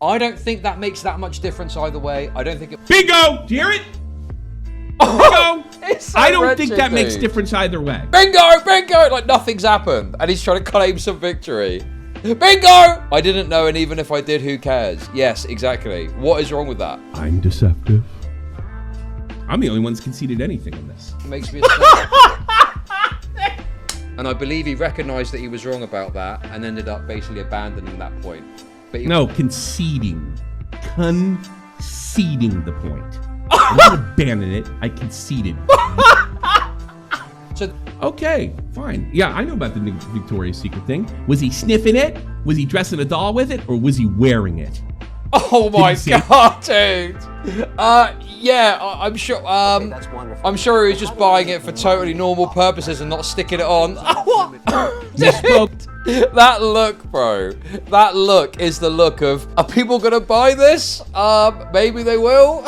I don't think that makes that much difference either way. I don't think it... Bingo! Do you hear it? Bingo! So I don't wretched, think that makes dude. difference either way. Bingo! Bingo! Like nothing's happened. And he's trying to claim some victory. Bingo! I didn't know, and even if I did, who cares? Yes, exactly. What is wrong with that? I'm deceptive. I'm the only one that's conceded anything in this. It makes me And I believe he recognized that he was wrong about that and ended up basically abandoning that point. But No, conceding. Conceding the point. I didn't abandon it. I conceded. So, okay, fine. Yeah, I know about the Victoria's Secret thing. Was he sniffing it? Was he dressing a doll with it? Or was he wearing it? oh my god, dude. Yeah, I'm sure. Okay, that's wonderful. I'm sure he was just buying it for totally normal purposes and not sticking it on. Dude, that look, bro. That look is the look of, are people gonna buy this? Maybe they will.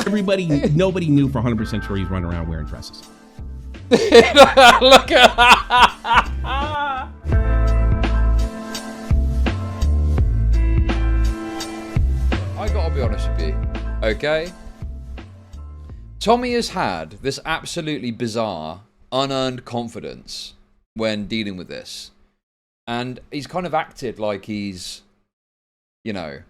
Nobody knew for 100% sure he's running around wearing dresses. Look at I gotta be honest with you, okay? Tommy has had this absolutely bizarre, unearned confidence when dealing with this. And he's kind of acted like he's, you know,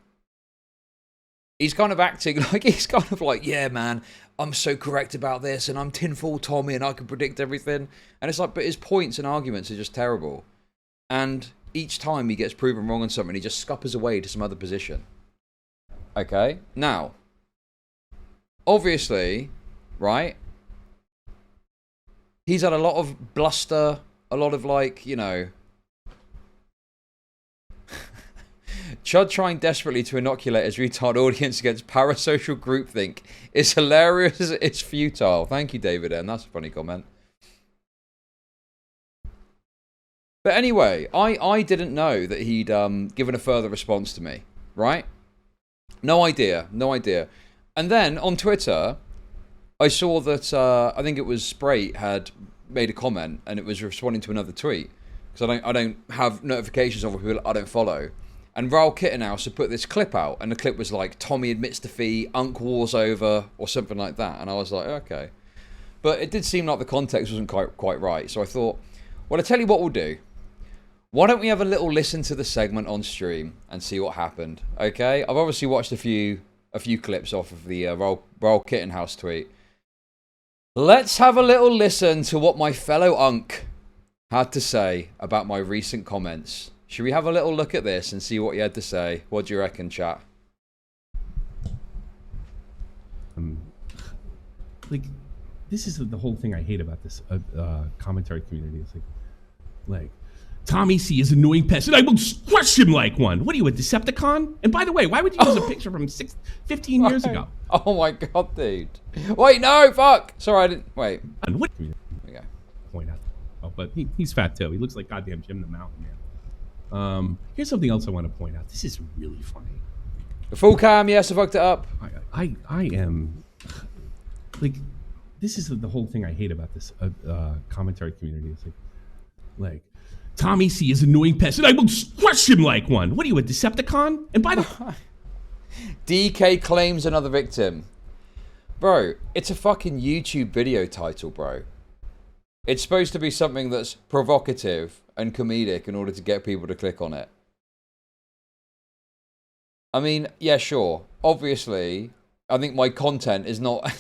he's kind of acting like he's kind of like, yeah, man, I'm so correct about this, and I'm tinfoil Tommy, and I can predict everything. And it's like, but his points and arguments are just terrible. And each time he gets proven wrong on something, he just scuppers away to some other position. Okay? Now, obviously, right? He's had a lot of bluster, a lot of like, you know... Chud trying desperately to inoculate his retard audience against parasocial groupthink is hilarious. It's futile. Thank you, David N. That's a funny comment. But anyway, I didn't know that he'd given a further response to me, right? No idea. No idea. And then on Twitter, I saw that I think it was Sprate had made a comment and it was responding to another tweet. Because I don't have notifications of people I don't follow. And Raoul Kittenhouse had put this clip out, and the clip was like, Tommy admits defeat, Unk war's over, or something like that. And I was like, okay. But it did seem like the context wasn't quite right. So I thought, well, I'll tell you what we'll do. Why don't we have a little listen to the segment on stream and see what happened, okay? I've obviously watched a few clips off of the Raoul Kittenhouse tweet. Let's have a little listen to what my fellow Unk had to say about my recent comments. Should we have a little look at this and see what he had to say? What do you reckon, chat? Like, this is the whole thing I hate about this commentary community. It's like, TommyC is an annoying pest, and I will crush him like one. What are you, a Decepticon? And by the way, why would you use a picture from 15 years ago? Oh my god, dude. Wait, no, fuck. Sorry, I didn't, wait. What? There we go. Point out. Oh, but he's fat too. He looks like goddamn Jim the Mountain Man. Here's something else I want to point out. This is really funny. The full cam, yes, I fucked it up. I am like, this is the whole thing I hate about this commentary community. It's like TommyC is an annoying pest, and I will crush him like one. What are you, a Decepticon? And by the DK claims another victim. Bro, it's a fucking YouTube video title, bro. It's supposed to be something that's provocative and comedic in order to get people to click on it. I mean, yeah, sure. Obviously, I think my content is not...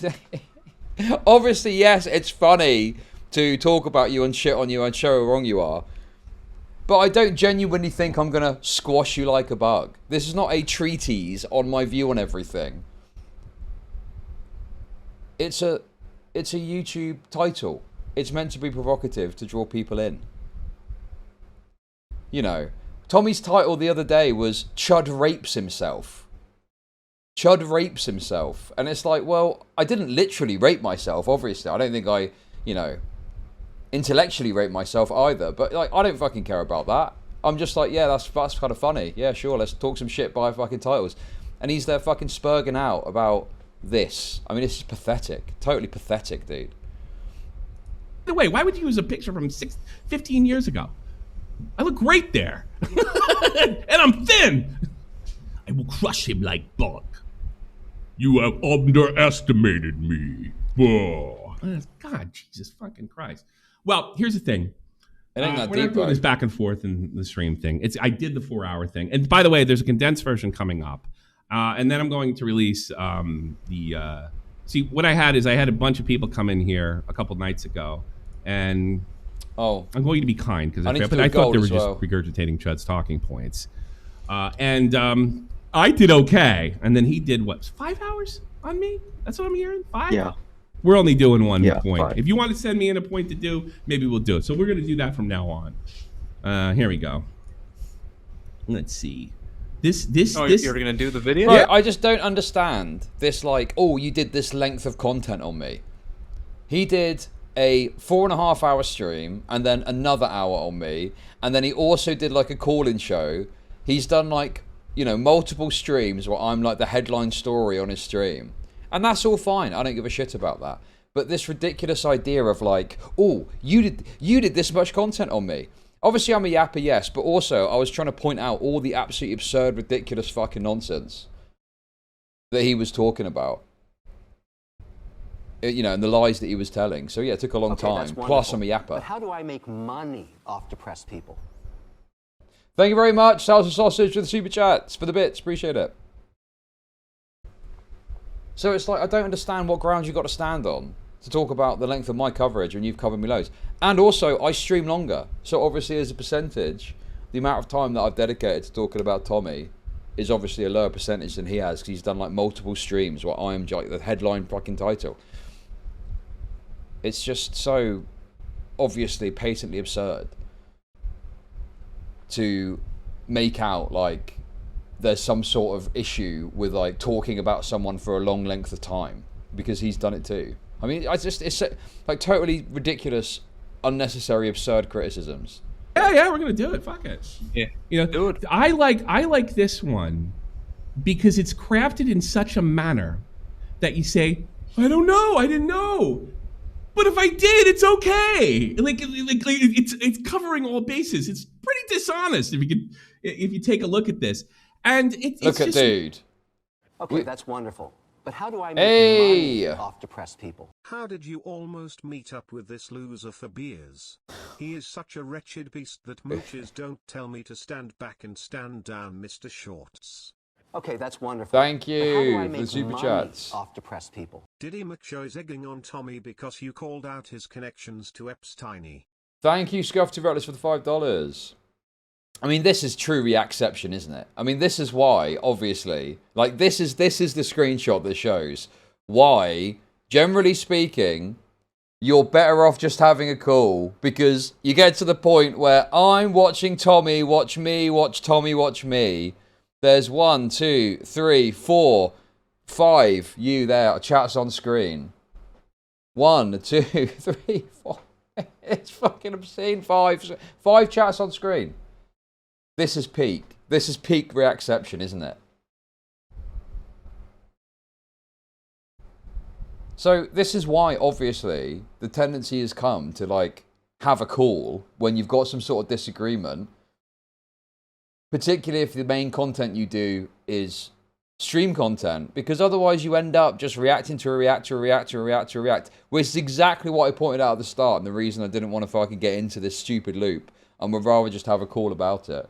Obviously, yes, it's funny to talk about you and shit on you and show how wrong you are. But I don't genuinely think I'm going to squash you like a bug. This is not a treatise on my view on everything. It's a YouTube title. It's meant to be provocative to draw people in. You know, Tommy's title the other day was Chud rapes himself. Chud rapes himself. And it's like, well, I didn't literally rape myself, obviously. I don't think I, you know, intellectually rape myself either. But like, I don't fucking care about that. I'm just like, yeah, that's kind of funny. Yeah, sure, let's talk some shit by fucking titles. And he's there fucking spurging out about this. I mean, it's pathetic. Totally pathetic, dude. By the way, why would you use a picture from 15 years ago? I look great there. And I'm thin. I will crush him like bug. You have underestimated me. Oh. God, Jesus fucking Christ. Well, here's the thing. It ain't that we're deep, not doing bro. this back and forth in the stream thing. I did the 4-hour thing. And by the way, there's a condensed version coming up. And then I'm going to release see, what I had is I had a bunch of people come in here a couple nights ago. And I'm going to be kind because I thought they were just regurgitating Chud's talking points. And I did okay. And then he did, what, 5 hours on me? That's what I'm hearing? 5? Yeah. We're only doing one point. 5. If you want to send me in a point to do, maybe we'll do it. So we're going to do that from now on. Here we go. Let's see. This. You're going to do the video? Right, I just don't understand this, like, oh, you did this length of content on me. He did a 4.5 hour stream and then another hour on me. And then he also did like a call-in show. He's done like, you know, multiple streams where I'm like the headline story on his stream. And that's all fine. I don't give a shit about that. But this ridiculous idea of like, oh, you did this much content on me. Obviously, I'm a yapper, yes, but also I was trying to point out all the absolutely absurd, ridiculous fucking nonsense that he was talking about. You know, and the lies that he was telling. So yeah, it took a long time. Plus, I'm a yapper. But how do I make money off depressed people? Thank you very much, Salsa Sausage, for the super chats, for the bits. Appreciate it. So it's like, I don't understand what grounds you've got to stand on to talk about the length of my coverage when you've covered me loads. And also, I stream longer. So obviously, as a percentage, the amount of time that I've dedicated to talking about Tommy is obviously a lower percentage than he has, because he's done like multiple streams where I am like the headline fucking title. It's just so obviously patently absurd to make out like there's some sort of issue with like talking about someone for a long length of time, because he's done it too. I mean, it's like totally ridiculous, unnecessary, absurd criticisms. Yeah, we're gonna do it. Fuck it. Yeah, you know, do it. I like this one because it's crafted in such a manner that you say, I don't know, I didn't know, but if I did, it's okay. Like it's covering all bases. It's pretty dishonest if you take a look at this. And it's look at just, dude. Okay, that's wonderful. But how do I make money off depressed people? How did you almost meet up with this loser for beers? He is such a wretched beast that mooches don't tell me to stand back and stand down, Mr. Shorts. Okay, that's wonderful. Thank But how do I you for make the super money chats. off depressed people? Diddy McShow is egging on Tommy because you called out his connections to Epstein. Thank you, Scuffed Reckless, for the $5. I mean, this is true reacception, isn't it? I mean, this is why, obviously, like this is the screenshot that shows why, generally speaking, you're better off just having a call, because you get to the point where I'm watching Tommy watch me, watch Tommy watch me. There's 1, 2, 3, 4, 5 you there, chats on screen. 1, 2, 3, 4. It's fucking obscene. 5 chats on screen. This is peak. This is peak reacception, isn't it? So this is why, obviously, the tendency has come to like have a call when you've got some sort of disagreement, particularly if the main content you do is stream content, because otherwise you end up just reacting to a react, which is exactly what I pointed out at the start, and the reason I didn't want to fucking get into this stupid loop, and would rather just have a call about it.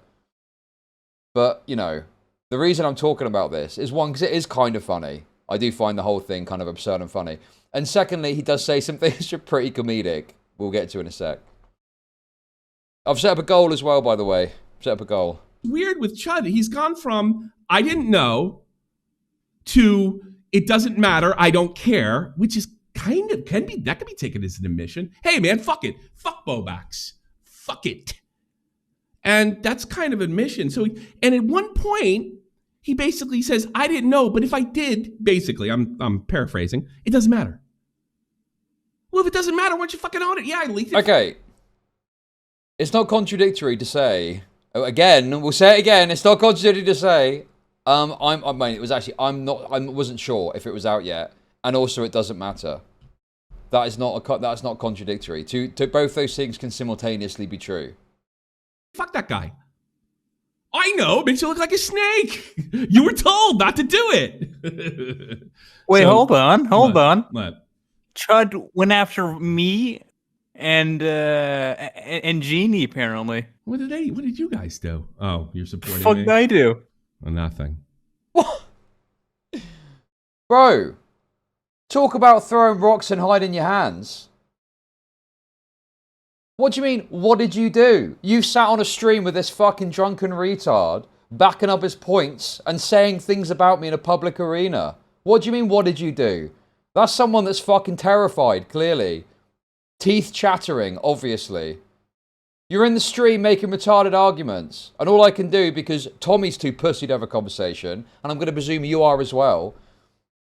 But, you know, the reason I'm talking about this is, one, because it is kind of funny. I do find the whole thing kind of absurd and funny. And secondly, he does say some things that are pretty comedic. We'll get to in a sec. I've set up a goal as well, by the way. Set up a goal. Weird with Chud. He's gone from, I didn't know, to, it doesn't matter, I don't care, which is kind of, can be taken as an admission. Hey, man, fuck it. Fuck Bobax. Fuck it. And that's kind of admission. So, and at one point, he basically says, I didn't know, but if I did, basically, I'm paraphrasing, it doesn't matter. Well, if it doesn't matter, why don't you fucking own it? Yeah, I leaked it. Okay. It's not contradictory to say, again, we'll say it again, it's not contradictory to say, I mean, it was actually, I wasn't sure if it was out yet, and also it doesn't matter. That's not contradictory. To both those things can simultaneously be true. Fuck that guy. I know. It makes you look like a snake. You were told not to do it. Wait, hold on. What? Chud went after me and Jeannie, apparently. What did you guys do? Oh, you're supporting What me? did I do? Oh, nothing. What? Bro, talk about throwing rocks and hiding your hands. What do you mean, what did you do? You sat on a stream with this fucking drunken retard, backing up his points and saying things about me in a public arena. What do you mean, what did you do? That's someone that's fucking terrified, clearly. Teeth chattering, obviously. You're in the stream making retarded arguments. And all I can do, because Tommy's too pussy to have a conversation, and I'm going to presume you are as well,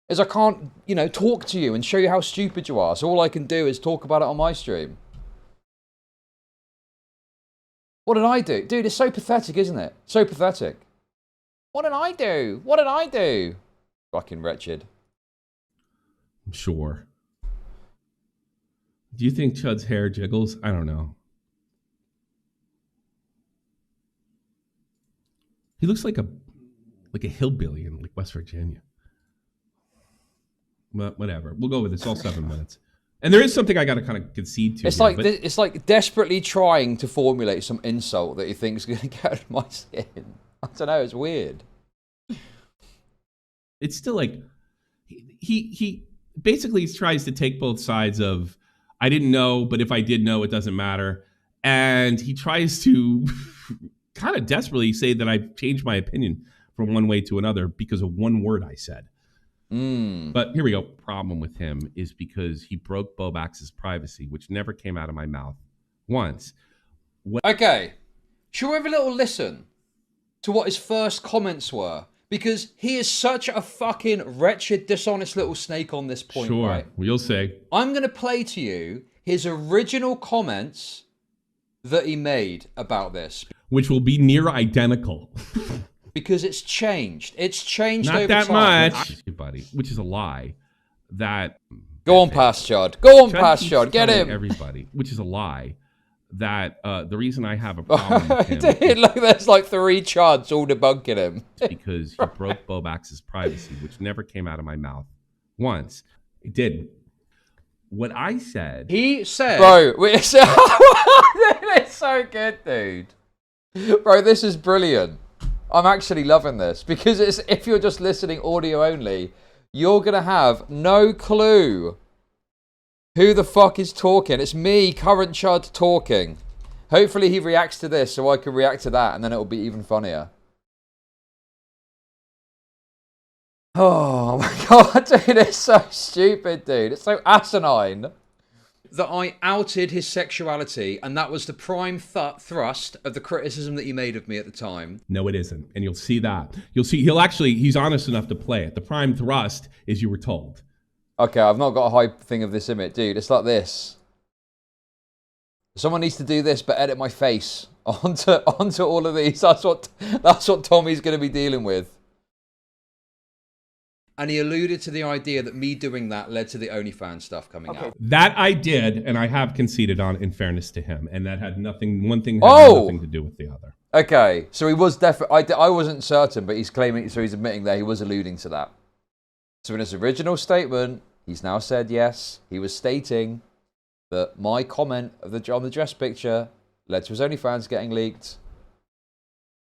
is I can't, you know, talk to you and show you how stupid you are. So all I can do is talk about it on my stream. What did I do? Dude, it's so pathetic, isn't it? So pathetic. What did I do? What did I do? Fucking wretched. I'm sure. Do you think Chud's hair jiggles? I don't know. He looks like a hillbilly in like West Virginia. But whatever. We'll go with it. It's all 7 minutes. And there is something I got to kind of concede to. It's here, like it's like desperately trying to formulate some insult that you think is going to get out of my skin. I don't know. It's weird. It's still like he basically tries to take both sides of I didn't know, but if I did know, it doesn't matter. And he tries to kind of desperately say that I've changed my opinion from one way to another because of one word I said. But here we go. Problem with him is because he broke Bobax's privacy, which never came out of my mouth once. Okay. Shall we have a little listen to what his first comments were? Because he is such a fucking wretched, dishonest little snake on this point, Sure, right? we'll say. I'm going to play to you his original comments that he made about this. Which will be near identical. Because it's changed. It's changed Not over that time. much. Everybody, which is a lie. That Go on past Chud. Go on past keeps Chud. Get telling him. Everybody, which is a lie. That the reason I have a problem with him Look, there's like 3 Chuds all debunking him. is because he broke Bobax's privacy, which never came out of my mouth once. It didn't. What I said... He said... Bro, it's so good, dude. Bro, this is brilliant. I'm actually loving this. Because it's if you're just listening audio only, you're going to have no clue who the fuck is talking. It's me, current Chud, talking. Hopefully he reacts to this so I can react to that, and then it'll be even funnier. Oh my god, dude, it's so stupid, dude. It's so asinine. That I outed his sexuality, and that was the prime thrust of the criticism that he made of me at the time. No, it isn't. And you'll see that. You'll see he's honest enough to play it. The prime thrust is you were told. Okay, I've not got a hype thing of this in it, dude. It's like this. Someone needs to do this, but edit my face onto all of these. That's what Tommy's going to be dealing with. And he alluded to the idea that me doing that led to the OnlyFans stuff coming out. That I did, and I have conceded on, in fairness to him, and that had nothing. One thing had nothing to do with the other. Okay, so he was definitely. I wasn't certain, but he's claiming. So he's admitting that he was alluding to that. So in his original statement, he's now said yes. He was stating that my comment on the dress picture led to his OnlyFans getting leaked,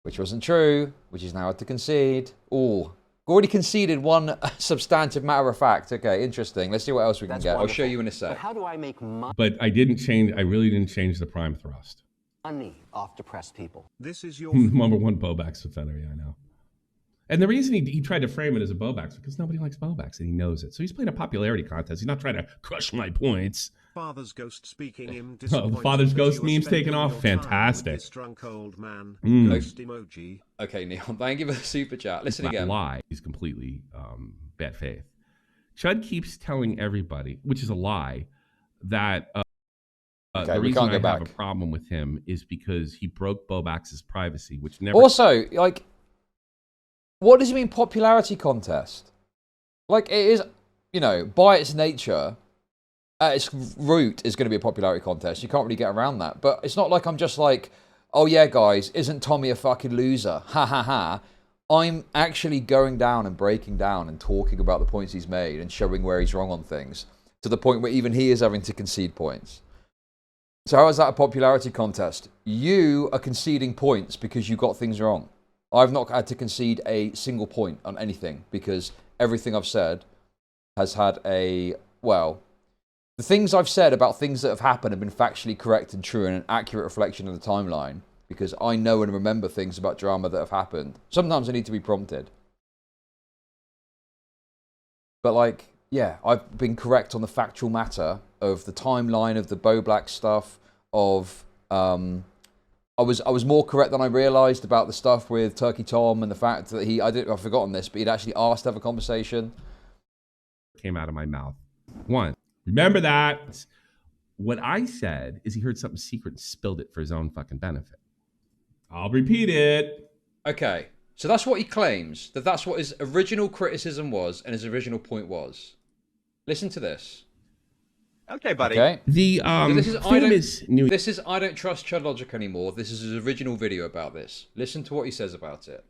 which wasn't true. Which he's now had to concede. Ooh. Already conceded one substantive matter of fact. Okay, interesting. Let's see what else we can get. Wonderful. I'll show you in a sec. But how do I make But I really didn't change the prime thrust. money off depressed people? This is your number one Bobax offender, I know. And the reason he tried to frame it as a Bobax is because nobody likes Bobax, and he knows it. So he's playing a popularity contest. He's not trying to crush my points. Father's ghost speaking him. Oh, the Father's Ghost meme's taking off. Fantastic. Drunk old man. Mm. Ghost emoji. Okay, Neil, thank you for the super chat. Listen again. Lie. He's completely bad faith. Chud keeps telling everybody, which is a lie, that the reason I have a problem with him is because he broke Bobax's privacy, which never... Also, like, what does he mean popularity contest? Like, it is, you know, by its nature... At its root is going to be a popularity contest. You can't really get around that. But it's not like I'm just like, oh yeah, guys, isn't Tommy a fucking loser? Ha ha ha. I'm actually going down and breaking down and talking about the points he's made and showing where he's wrong on things, to the point where even he is having to concede points. So how is that a popularity contest? You are conceding points because you got things wrong. I've not had to concede a single point on anything because everything I've said has had a, well, the things I've said about things that have happened have been factually correct and true and an accurate reflection of the timeline, because I know and remember things about drama that have happened. Sometimes I need to be prompted. But like, yeah, I've been correct on the factual matter of the timeline of the Bo Black stuff, of I was more correct than I realized about the stuff with Turkey Tom and the fact that I've forgotten this, but he'd actually asked to have a conversation. Came out of my mouth. One, remember that. What I said is he heard something secret and spilled it for his own fucking benefit. I'll repeat it. Okay, so that's what he claims, that's what his original criticism was and his original point was. Listen to this. Okay, buddy. Okay. The this is I don't trust ChudLogic anymore. This is his original video about this. Listen to what he says about it.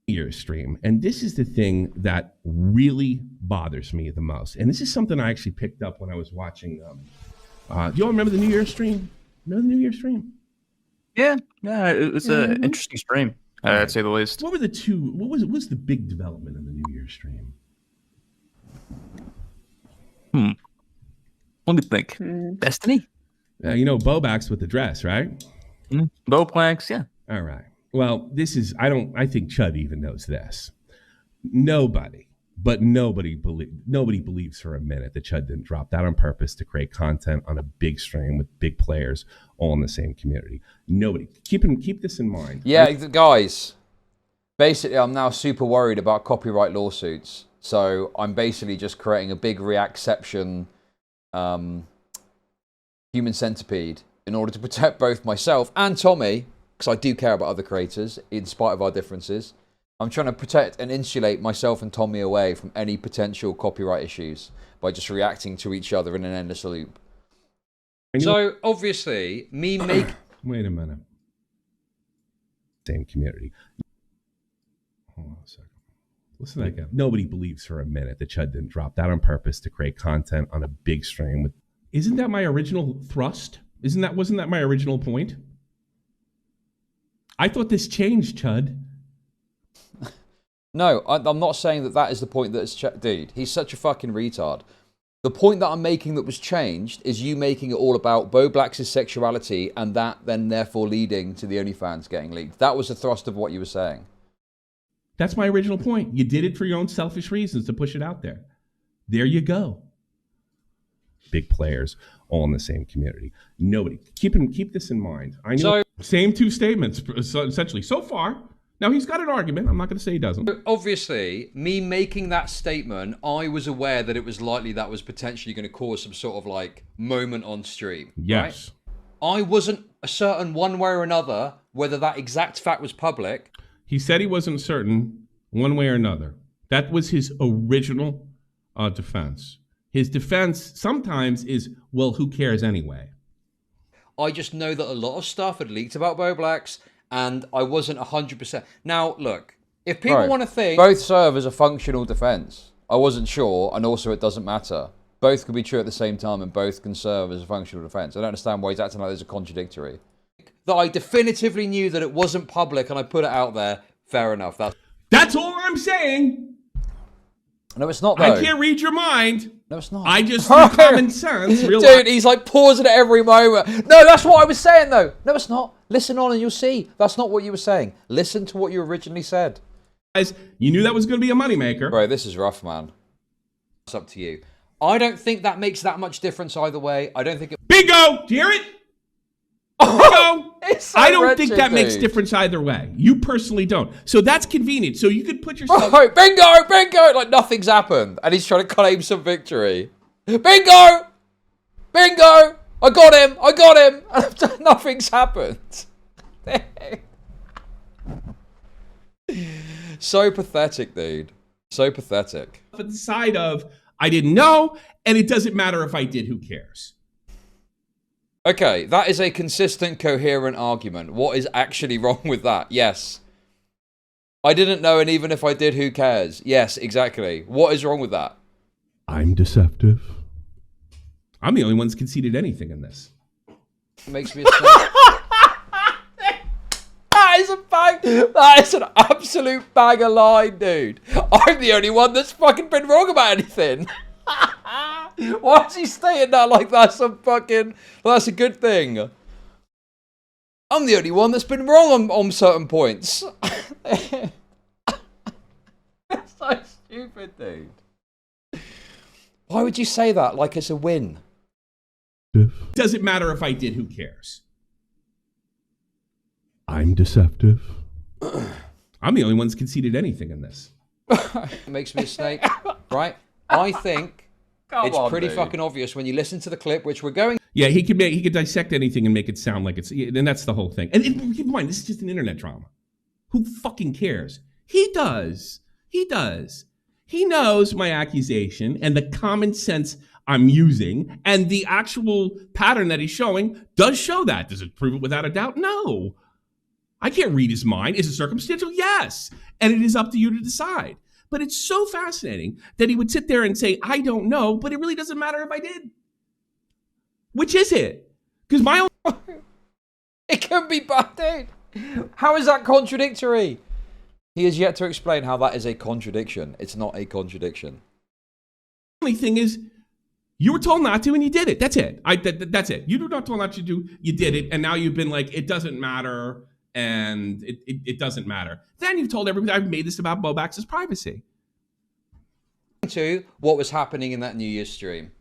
Year stream, and this is the thing that really bothers me the most. And this is something I actually picked up when I was watching. Do you all remember the New Year's stream? Remember the New Year's stream? Yeah, it was an interesting stream, to say the least. What were the two? What was the big development in the New Year's stream? Let me think. Destiny? You know, Bobax with the dress, right? Bowplanks, yeah. All right. Well, this is, I think Chud even knows this. Nobody believes for a minute that Chud didn't drop that on purpose to create content on a big stream with big players all in the same community. Nobody. Keep this in mind. Yeah, guys. Basically, I'm now super worried about copyright lawsuits. So I'm basically just creating a big reacception human centipede in order to protect both myself and Tommy, because I do care about other creators in spite of our differences. I'm trying to protect and insulate myself and Tommy away from any potential copyright issues by just reacting to each other in an endless loop. So obviously, me make... Wait a minute. Same community. Hold on a second. Listen again. Nobody believes for a minute that Chud didn't drop that on purpose to create content on a big stream with... Isn't that my original thrust? Wasn't that my original point? I thought this changed, Chud. No, I'm not saying that is the point that is... Dude, he's such a fucking retard. The point that I'm making that was changed is you making it all about Bo Black's sexuality and that then therefore leading to the OnlyFans getting leaked. That was the thrust of what you were saying. That's my original point. You did it for your own selfish reasons to push it out there. There you go. Big players all in the same community. Nobody. Keep this in mind. I know. Same two statements, essentially, so far. Now, he's got an argument. I'm not going to say he doesn't. Obviously, me making that statement, I was aware that it was likely that was potentially going to cause some sort of, like, moment on stream. Yes. Right? I wasn't certain one way or another whether that exact fact was public. He said he wasn't certain one way or another. That was his original defense. His defense sometimes is, well, who cares anyway? I just know that a lot of stuff had leaked about Bo Blacks, and I wasn't 100%. Now, look, if people want to think... Both serve as a functional defense. I wasn't sure, and also it doesn't matter. Both can be true at the same time, and both can serve as a functional defense. I don't understand why he's acting like there's a contradictory. That I definitively knew that it wasn't public, and I put it out there, fair enough. That's all I'm saying. No, it's not, though. I can't read your mind. No, it's not. I just use common sense. Dude, he's like pausing at every moment. No, that's what I was saying, though. No, it's not. Listen on and you'll see. That's not what you were saying. Listen to what you originally said. Guys, you knew that was going to be a moneymaker. Bro, this is rough, man. It's up to you. I don't think that makes that much difference either way. I don't think it... Bingo! Do you hear it? Bingo! So I don't think that makes difference either way. You personally don't. So that's convenient. So you could put yourself... Oh, bingo! Bingo! Like nothing's happened. And he's trying to claim some victory. Bingo! Bingo! I got him! I got him! And nothing's happened. So pathetic, dude. So pathetic. At the side of, I didn't know, and it doesn't matter if I did, who cares? Okay, that is a consistent, coherent argument. What is actually wrong with that? Yes. I didn't know, and even if I did, who cares? Yes, exactly. What is wrong with that? I'm deceptive. I'm the only one that's conceded anything in this. Makes me a snake. That is a bag. That is an absolute bag of line, dude. I'm the only one that's fucking been wrong about anything. Why is he stating that like that's a fucking... Well, that's a good thing. I'm the only one that's been wrong on certain points. That's so stupid, dude. Why would you say that like it's a win? Doesn't matter if I did, who cares? I'm deceptive. I'm the only one that's conceded anything in this. Makes me a snake, right? I think it's pretty fucking obvious when you listen to the clip, which we're going... Yeah, he could dissect anything and make it sound like it's... And that's the whole thing. And keep in mind, this is just an internet drama. Who fucking cares? He does. He does. He knows my accusation and the common sense I'm using, and the actual pattern that he's showing does show that. Does it prove it without a doubt? No. I can't read his mind. Is it circumstantial? Yes. And it is up to you to decide. But it's so fascinating that he would sit there and say, I don't know, but it really doesn't matter if I did. Which is it? Because my own... It can be bad, dude. How is that contradictory? He has yet to explain how that is a contradiction. It's not a contradiction. The only thing is, you were told not to and you did it. That's it. That's it. You were not told not to do, you did it, and now you've been like, it doesn't matter, and it doesn't matter. Then you've told everybody I've made this about Bobax's privacy. To what was happening in that New Year's stream.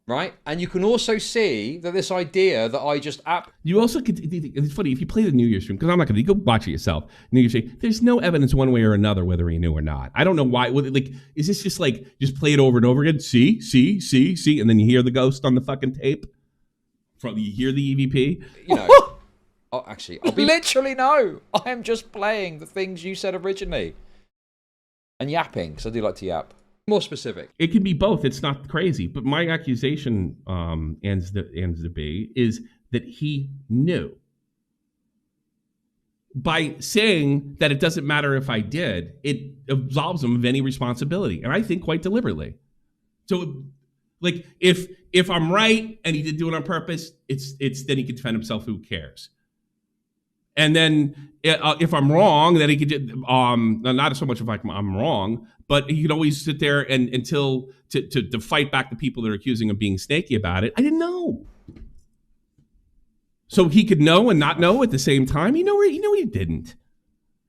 Right? And you can also see that this idea that I just... You also could... It's funny, if you play the New Year's stream, because I'm not going to... Go watch it yourself. New Year's stream, there's no evidence one way or another whether he knew or not. I don't know why. Like, is this just like, just play it over and over again? See, and then you hear the ghost on the fucking tape? You hear the EVP? You know... Oh, actually, I'll be... Literally, no. I am just playing the things you said originally. And yapping, because I do like to yap. More specific. It can be both. It's not crazy. But my accusation ends to be is that he knew. By saying that it doesn't matter if I did, it absolves him of any responsibility. And I think quite deliberately. So, like, if I'm right and he did do it on purpose, it's then he can defend himself. Who cares? And then if I'm wrong, then he could not so much if I'm wrong, but he could always sit there and until to fight back the people that are accusing him of being snaky about it. I didn't know. So he could know and not know at the same time. He knew he didn't.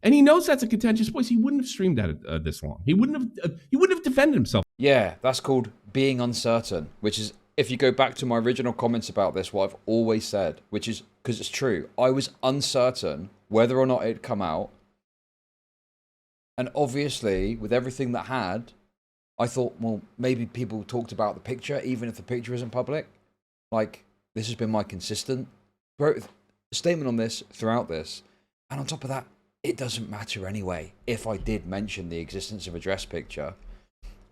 And he knows that's a contentious voice. He wouldn't have streamed that this long. He wouldn't have defended himself. Yeah, that's called being uncertain, which is, if you go back to my original comments about this, what I've always said, which is, because it's true, I was uncertain whether or not it'd come out. And obviously, with everything that had, I thought, well, maybe people talked about the picture, even if the picture isn't public. Like, this has been my consistent statement on this throughout this. And on top of that, it doesn't matter anyway if I did mention the existence of a dress picture.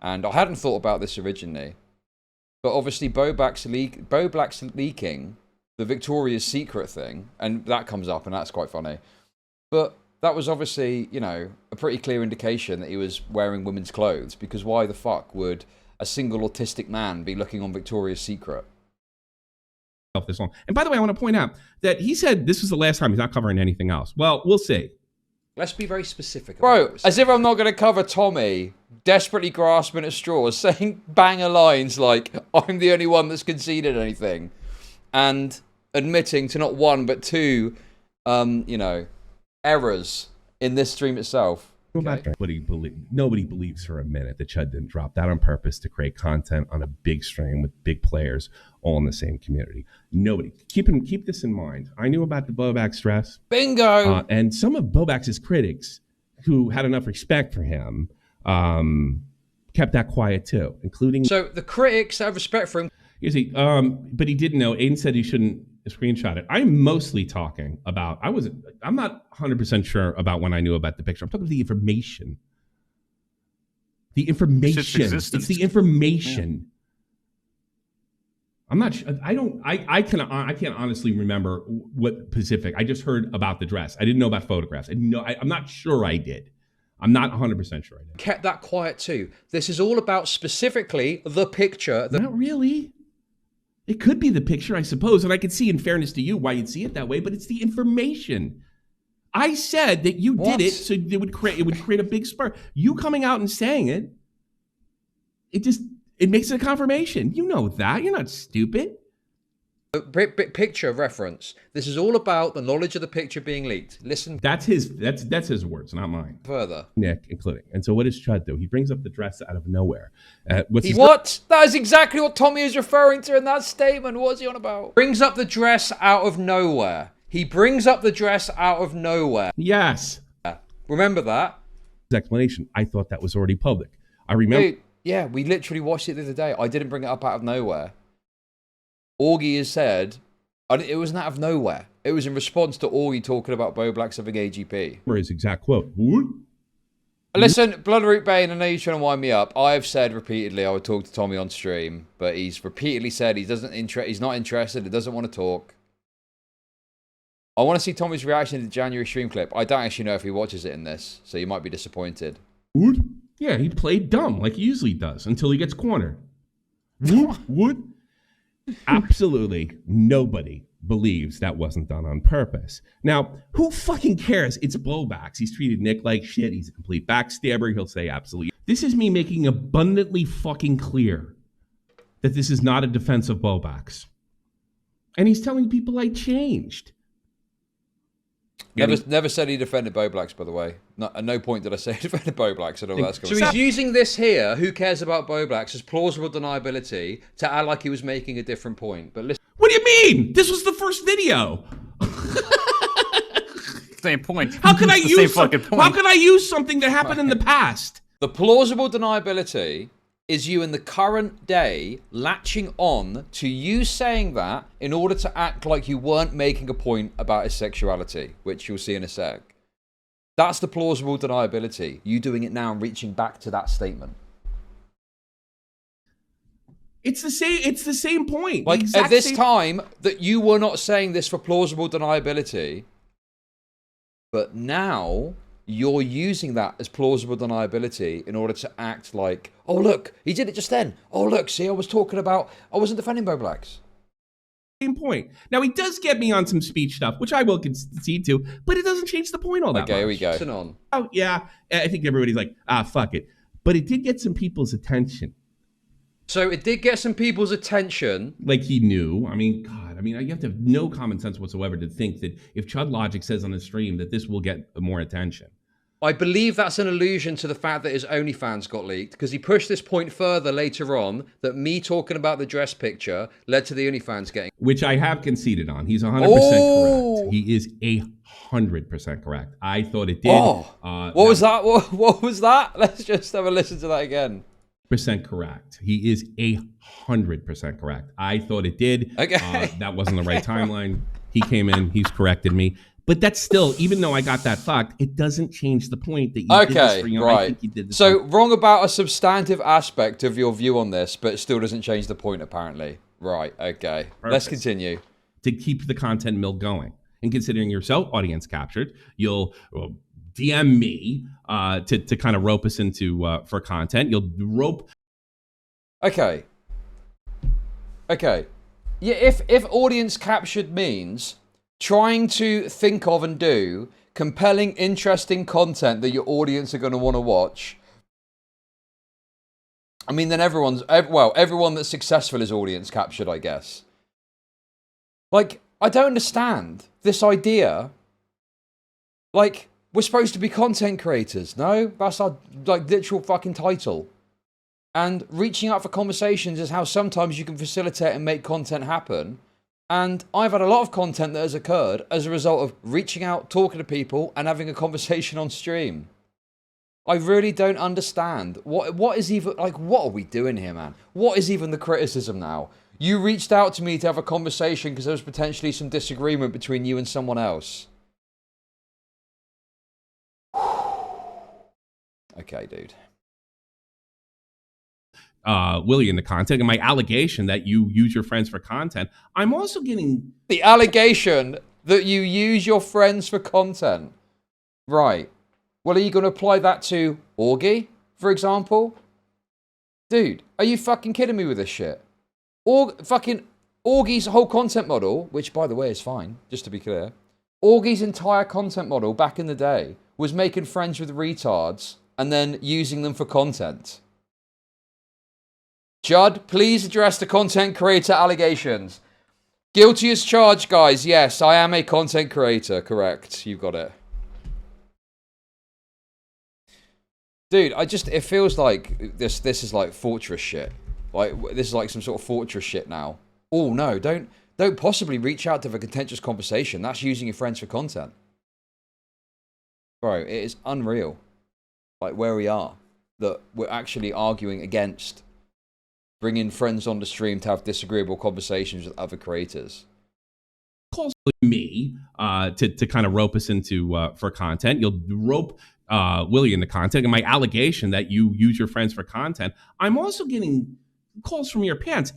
And I hadn't thought about this originally. But obviously, Bo Black's leaking the Victoria's Secret thing, and that comes up, and that's quite funny. But that was obviously, you know, a pretty clear indication that he was wearing women's clothes, because why the fuck would a single autistic man be looking on Victoria's Secret? This long. And by the way, I want to point out that he said this was the last time he's not covering anything else. Well, we'll see. Let's be very specific. Bro, as if I'm not going to cover Tommy desperately grasping at straws, saying banger lines like, I'm the only one that's conceded anything. And admitting to not one, but two, you know, errors in this stream itself. Okay. Nobody believes for a minute that Chud didn't drop that on purpose to create content on a big stream with big players all in the same community. Nobody. Keep this in mind. I knew about the Bobax dress. Bingo! And some of Bobax's critics who had enough respect for him kept that quiet too, including... So the critics have respect for him. You see, but he didn't know. Aiden said he shouldn't screenshot it. I'm mostly talking about, I'm not 100% sure about when I knew about the picture. I'm talking about the information. The information. It's the information. I'm not sure. I can't honestly remember what Pacific. I just heard about the dress. I didn't know about photographs. I'm not sure I did. I'm not 100% sure I did. Kept that quiet too. This is all about specifically the picture. Not really. It could be the picture, I suppose, and I could see, in fairness to you, why you'd see it that way. But it's the information. I said that you did it, so it would create a big spur. You coming out and saying it, it makes it a confirmation. You know that. You're not stupid. Picture reference. This is all about the knowledge of the picture being leaked. Listen. That's his words, not mine. Further. Nick, including. And so what does Chud do? He brings up the dress out of nowhere. What? That is exactly what Tommy is referring to in that statement. What is he on about? Brings up the dress out of nowhere. He brings up the dress out of nowhere. Yes. Remember that? His explanation. I thought that was already public. I remember. Dude, yeah, we literally watched it the other day. I didn't bring it up out of nowhere. Augie has said, it wasn't out of nowhere. It was in response to Augie talking about Bo Blacks having AGP. His exact quote. What? Listen, Bloodroot Bane, I know you're trying to wind me up. I have said repeatedly I would talk to Tommy on stream, but he's repeatedly said he's not interested, he doesn't want to talk. I want to see Tommy's reaction to the January stream clip. I don't actually know if he watches it in this, so you might be disappointed. What? Yeah, he played dumb like he usually does until he gets cornered. What? Absolutely nobody believes that wasn't done on purpose. Now, who fucking cares? It's blowbacks. He's treated Nick like shit. He's a complete backstabber. He'll say absolutely. This is me making abundantly fucking clear that this is not a defense of blowbacks. And he's telling people I changed. Never said he defended Bo Blacks, by the way. At no point did I say he defended Bo Blacks at all. So he's using this here, who cares about Bo Blacks, as plausible deniability to act like he was making a different point. But listen. What do you mean? This was the first video. Same point. How can I use something that happened in the past? The plausible deniability is you in the current day latching on to you saying that in order to act like you weren't making a point about his sexuality, which you'll see in a sec. That's the plausible deniability. You doing it now and reaching back to that statement. It's the same point. Like at this time that you were not saying this for plausible deniability, but now you're using that as plausible deniability in order to act like, oh look, he did it just then. Oh look, see, I wasn't defending Bo Blacks. Same point. Now he does get me on some speech stuff, which I will concede to, but it doesn't change the point all that much. Okay, here we go. Listen on. Oh yeah, I think everybody's like, fuck it. But it did get some people's attention. So it did get some people's attention. Like he knew. I mean, God, you have to have no common sense whatsoever to think that if ChudLogic says on the stream that this will get more attention. I believe that's an allusion to the fact that his OnlyFans got leaked, because he pushed this point further later on that me talking about the dress picture led to the OnlyFans getting... Which I have conceded on. He's 100% correct. He is 100% correct. I thought it did. What was that? What was that? Let's just have a listen to that again. Percent correct. He is 100% correct. I thought it did. Okay. That wasn't the right timeline. He came in. He's corrected me. But that's still, even though I got that fucked, it doesn't change the point that you did this for, right. I think you did this so wrong about a substantive aspect of your view on this, but it still doesn't change the point apparently. Right, okay. Perfect. Let's continue. To keep the content mill going. And considering yourself audience captured, you'll DM me to kind of rope us into for content. You'll rope. Okay. Yeah, if audience captured means trying to think of and do compelling, interesting content that your audience are going to want to watch, I mean, then everyone that's successful is audience captured, I guess. Like, I don't understand this idea. Like, we're supposed to be content creators, no? That's our, literal fucking title. And reaching out for conversations is how sometimes you can facilitate and make content happen. And I've had a lot of content that has occurred as a result of reaching out, talking to people, and having a conversation on stream. I really don't understand. What is even, what are we doing here, man? What is even the criticism now? You reached out to me to have a conversation because there was potentially some disagreement between you and someone else. Okay, dude. Willie in the content and my allegation that you use your friends for content, I'm also getting the allegation that you use your friends for content. Right. Well, are you going to apply that to Augie, for example? Dude, are you fucking kidding me with this shit? Fucking Augie's whole content model, which by the way is fine, just to be clear. Augie's entire content model back in the day was making friends with retards and then using them for content. Chud, please address the content creator allegations. Guilty as charged, guys. Yes, I am a content creator. Correct. You got it. Dude, it feels like this is like fortress shit. Like, this is like some sort of fortress shit now. Oh, no, don't possibly reach out to have a contentious conversation. That's using your friends for content. Bro, it is unreal. Like, where we are. That we're actually arguing against bringing friends on the stream to have disagreeable conversations with other creators. Calls me to kind of rope us into for content. You'll rope Willie in the content and my allegation that you use your friends for content. I'm also getting calls from your parents.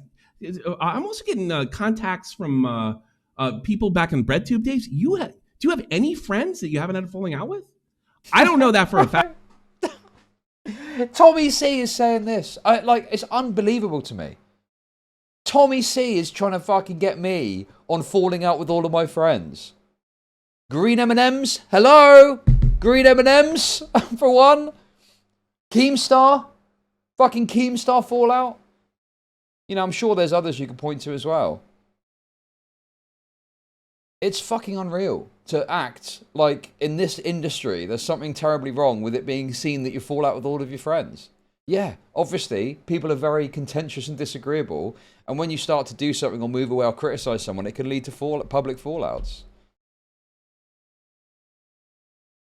I'm also getting contacts from people back in BreadTube days. Do you have any friends that you haven't had a falling out with? I don't know that for a fact. TommyC is saying this. It's unbelievable to me. TommyC is trying to fucking get me on falling out with all of my friends. Green M&Ms? Hello? Green M&Ms, for one. Keemstar? Fucking Keemstar fallout? You know, I'm sure there's others you can point to as well. It's fucking unreal to act like in this industry there's something terribly wrong with it being seen that you fall out with all of your friends. Yeah, obviously, people are very contentious and disagreeable, and when you start to do something or move away or criticize someone, it can lead to public fallouts.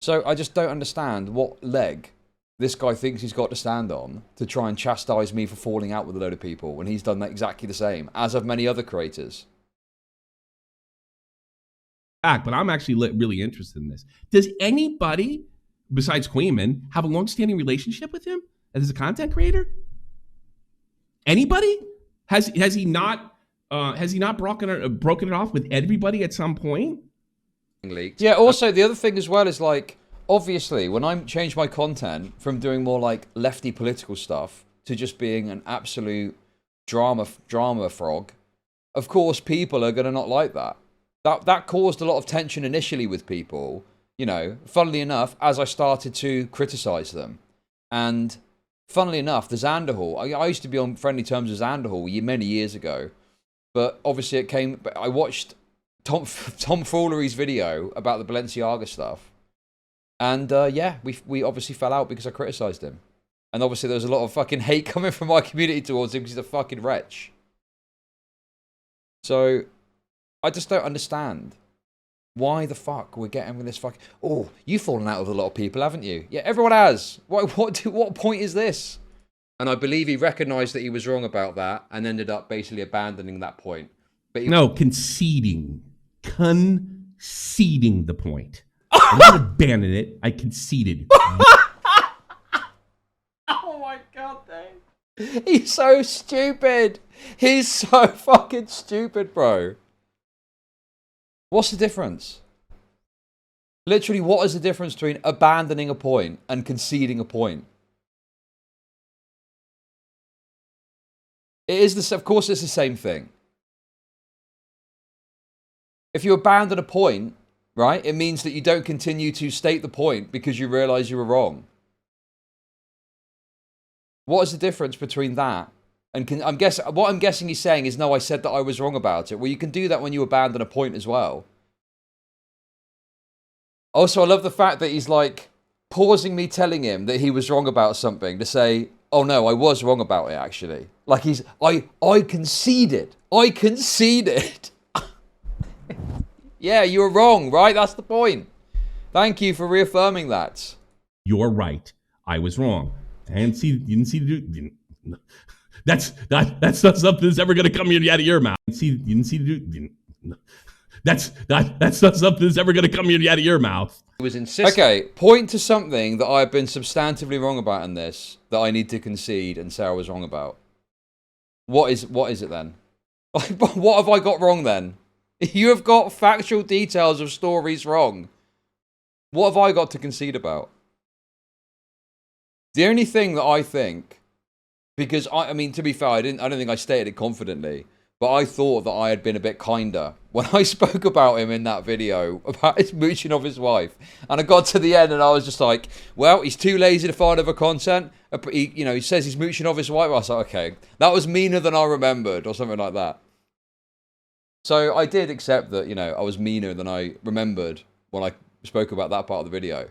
So I just don't understand what leg this guy thinks he's got to stand on to try and chastise me for falling out with a load of people when he's done that exactly the same, as have many other creators. But I'm actually really interested in this. Does anybody besides Queenman have a long-standing relationship with him as a content creator? Anybody? Has he not broken it off with everybody at some point? Leaked. Yeah, also the other thing as well is like, obviously when I change my content from doing more like lefty political stuff to just being an absolute drama frog, of course people are going to not like that. That caused a lot of tension initially with people, you know, funnily enough, as I started to criticize them. And funnily enough, the Xanderhall, I used to be on friendly terms with Xanderhall many years ago, but obviously I watched Tom Foolery's video about the Balenciaga stuff. And yeah, we obviously fell out because I criticized him. And obviously there was a lot of fucking hate coming from my community towards him because he's a fucking wretch. So I just don't understand why the fuck we're getting with this fucking... Oh, you've fallen out with a lot of people, haven't you? Yeah, everyone has. What point is this? And I believe he recognised that he was wrong about that and ended up basically abandoning that point. But no, conceding the point. I didn't abandon it. I conceded. Oh my god, Dave. He's so stupid. He's so fucking stupid, bro. What's the difference? Literally, what is the difference between abandoning a point and conceding a point? It is this, of course, it's the same thing. If you abandon a point, right, it means that you don't continue to state the point because you realize you were wrong. What is the difference between that and what I'm guessing he's saying is, no, I said that I was wrong about it. Well, you can do that when you abandon a point as well. Also, I love the fact that he's like pausing me telling him that he was wrong about something to say, oh no, I was wrong about it actually. Like I conceded. I conceded. Yeah, you were wrong, right? That's the point. Thank you for reaffirming that. You're right. I was wrong. You didn't see the dude. That's not something that's ever gonna come out of your mouth. You didn't see the dude. That's not something that's ever gonna come out of your mouth. It was insistent. Okay, point to something that I've been substantively wrong about in this that I need to concede and say I was wrong about. What is it then? Like, what have I got wrong then? You have got factual details of stories wrong. What have I got to concede about? The only thing that I think, because I mean, to be fair, I don't think I stated it confidently, but I thought that I had been a bit kinder when I spoke about him in that video about his mooching of his wife. And I got to the end and I was just like, well, he's too lazy to find other content. He says he's mooching of his wife. I was like, okay, that was meaner than I remembered, or something like that. So I did accept that, I was meaner than I remembered when I spoke about that part of the video.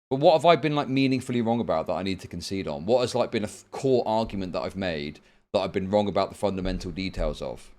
But what have I been meaningfully wrong about that I need to concede on? What has been a core argument that I've made that I've been wrong about the fundamental details of?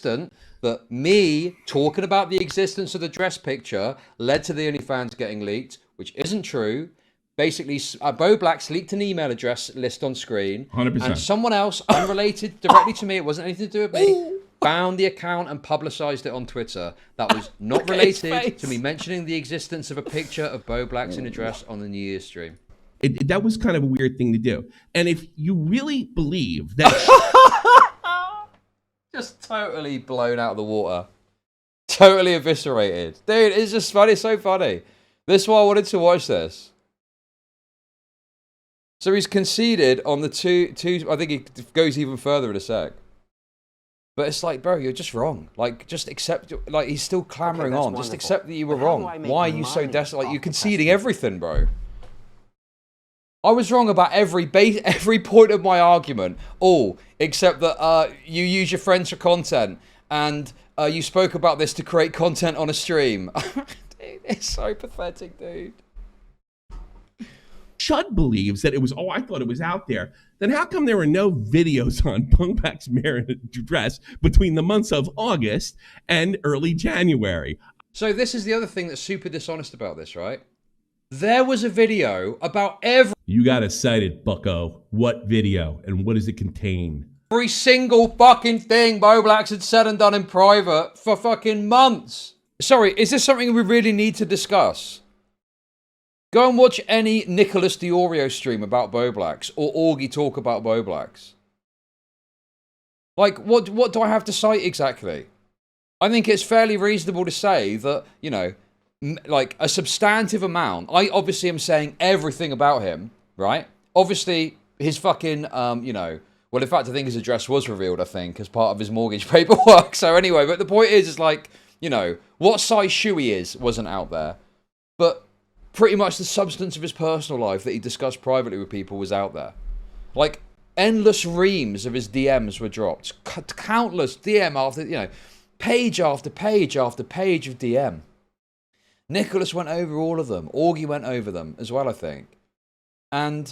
That me talking about the existence of the dress picture led to the OnlyFans getting leaked, which isn't true. Basically, Bo Black's leaked an email address list on screen. 100%. And someone else, unrelated directly to me, it wasn't anything to do with me, found the account and publicized it on Twitter. That was not related to me mentioning the existence of a picture of Bo Black's in a dress on the New Year's stream. That was kind of a weird thing to do. And if you really believe that... Just totally blown out of the water. Totally eviscerated. Dude, it's just funny. It's so funny. This is why I wanted to watch this. So he's conceded on the two. I think he goes even further in a sec. But it's like, bro, you're just wrong. Just accept. He's still clamoring on. Wonderful. Just accept that you were wrong. Why are you so desperate? You're conceding everything, bro. I was wrong about every point of my argument. All except that you use your friends for content, and you spoke about this to create content on a stream. Dude, it's so pathetic, dude. Chud believes that it was, I thought it was out there. Then how come there were no videos on Punkback's marriage dress between the months of August and early January? So this is the other thing that's super dishonest about this, right? There was a video about You gotta cite it, bucko. What video and what does it contain? every single fucking thing Bo Blacks had said and done in private for fucking months. Sorry, is this something we really need to discuss? Go and watch any Nicholas Diorio stream about Bo Blacks or Augie talk about Bo Blacks. What do I have to cite exactly? I think it's fairly reasonable to say that, a substantive amount. I obviously am saying everything about him, right? Obviously, his fucking, well, in fact, I think his address was revealed, I think, as part of his mortgage paperwork. So anyway, but the point is what size shoe he is wasn't out there. But pretty much the substance of his personal life that he discussed privately with people was out there. Endless reams of his DMs were dropped. Countless DM after, page after page after page of DM. Nicholas went over all of them. Augie went over them as well, I think. And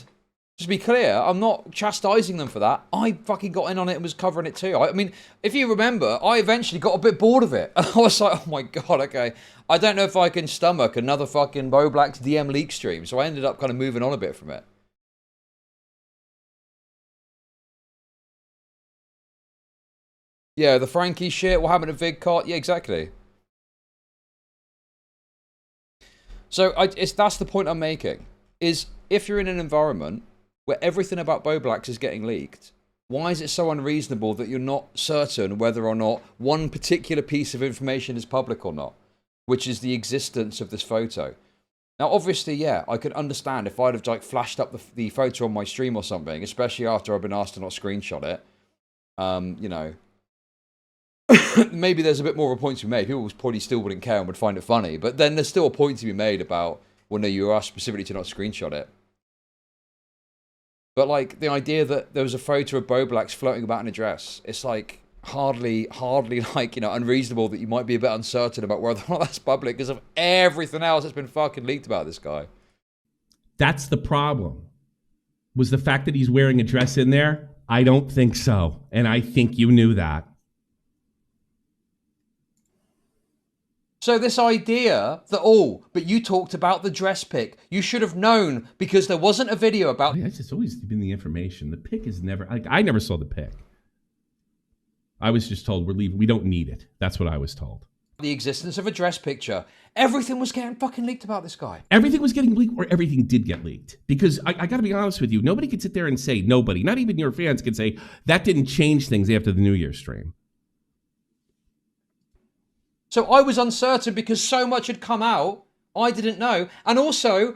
just to be clear, I'm not chastising them for that. I fucking got in on it and was covering it too. I mean, if you remember, I eventually got a bit bored of it. And I was like, oh my god, okay. I don't know if I can stomach another fucking Bo Black's DM leak stream. So I ended up kind of moving on a bit from it. Yeah, the Frankie shit, what happened to VidCart? Yeah, exactly. So that's the point I'm making. Is if you're in an environment where everything about Bo Blacks is getting leaked, why is it so unreasonable that you're not certain whether or not one particular piece of information is public or not, which is the existence of this photo? Now, obviously, yeah, I could understand if I'd have flashed up the photo on my stream or something, especially after I've been asked to not screenshot it. Maybe there's a bit more of a point to be made. People probably still wouldn't care and would find it funny. But then there's still a point to be made about, well, no, you were asked specifically to not screenshot it. But the idea that there was a photo of Bo Blacks floating about in a dress, it's hardly unreasonable that you might be a bit uncertain about whether or not that's public because of everything else that's been fucking leaked about this guy. That's the problem. Was the fact that he's wearing a dress in there? I don't think so. And I think you knew that. So this idea that, but you talked about the dress pic. You should have known because there wasn't a video about... It's just always been the information. The pic is never... I never saw the pic. I was just told we're leaving. We don't need it. That's what I was told. The existence of a dress picture. Everything was getting fucking leaked about this guy. Everything was getting leaked, or everything did get leaked. Because I got to be honest with you, nobody could sit there and say, nobody, not even your fans, could say that didn't change things after the New Year's stream. So I was uncertain because so much had come out. I didn't know. And also...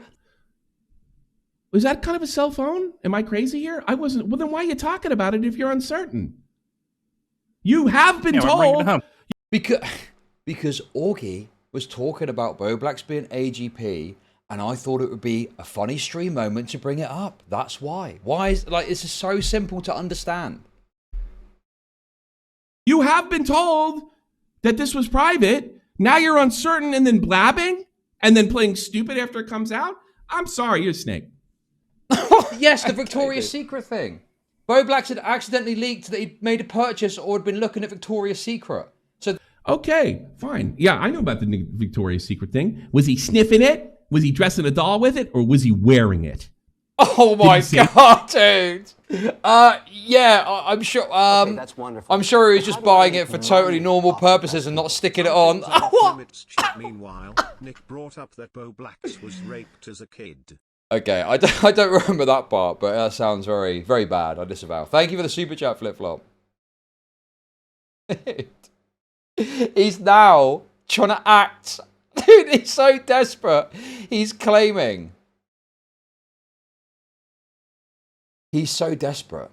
Was that kind of a cell phone? Am I crazy here? I wasn't. Well, then why are you talking about it if you're uncertain? You have been told. Because Augie was talking about Bo Black's being AGP, and I thought it would be a funny stream moment to bring it up. That's why. Why is this is so simple to understand. You have been told that this was private. Now you're uncertain and then blabbing and then playing stupid after it comes out. I'm sorry, you're a snake. Yes, the Victoria's Secret thing. Bo Black had accidentally leaked that he'd made a purchase or had been looking at Victoria's Secret. So okay, fine. Yeah, I know about the Victoria's Secret thing. Was he sniffing it? Was he dressing a doll with it? Or was he wearing it? Oh my god, dude. Yeah, I'm sure. Okay, that's wonderful. I'm sure he was just buying it for totally normal purposes and not sticking it on. Meanwhile, Nick brought up that Bo Black's was raped as a kid. Okay, I don't remember that part, but that sounds very, very bad. I disavow. Thank you for the super chat, Flip Flop. He's now trying to act. Dude, he's so desperate. He's claiming. He's so desperate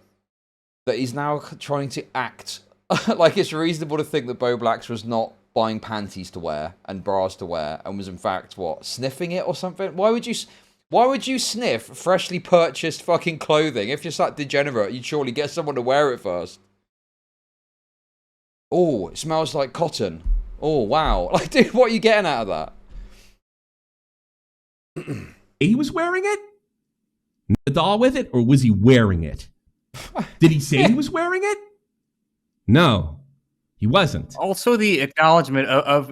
that he's now trying to act like it's reasonable to think that Bo Black's was not buying panties to wear and bras to wear and was in fact, what, sniffing it or something? Why would you sniff freshly purchased fucking clothing? If you're that degenerate, you'd surely get someone to wear it first. Oh, it smells like cotton. Oh, wow. Like, dude, what are you getting out of that? He was wearing it? The doll with it? Or was he wearing it? Did he say he was wearing it? No, he wasn't. Also, the acknowledgement of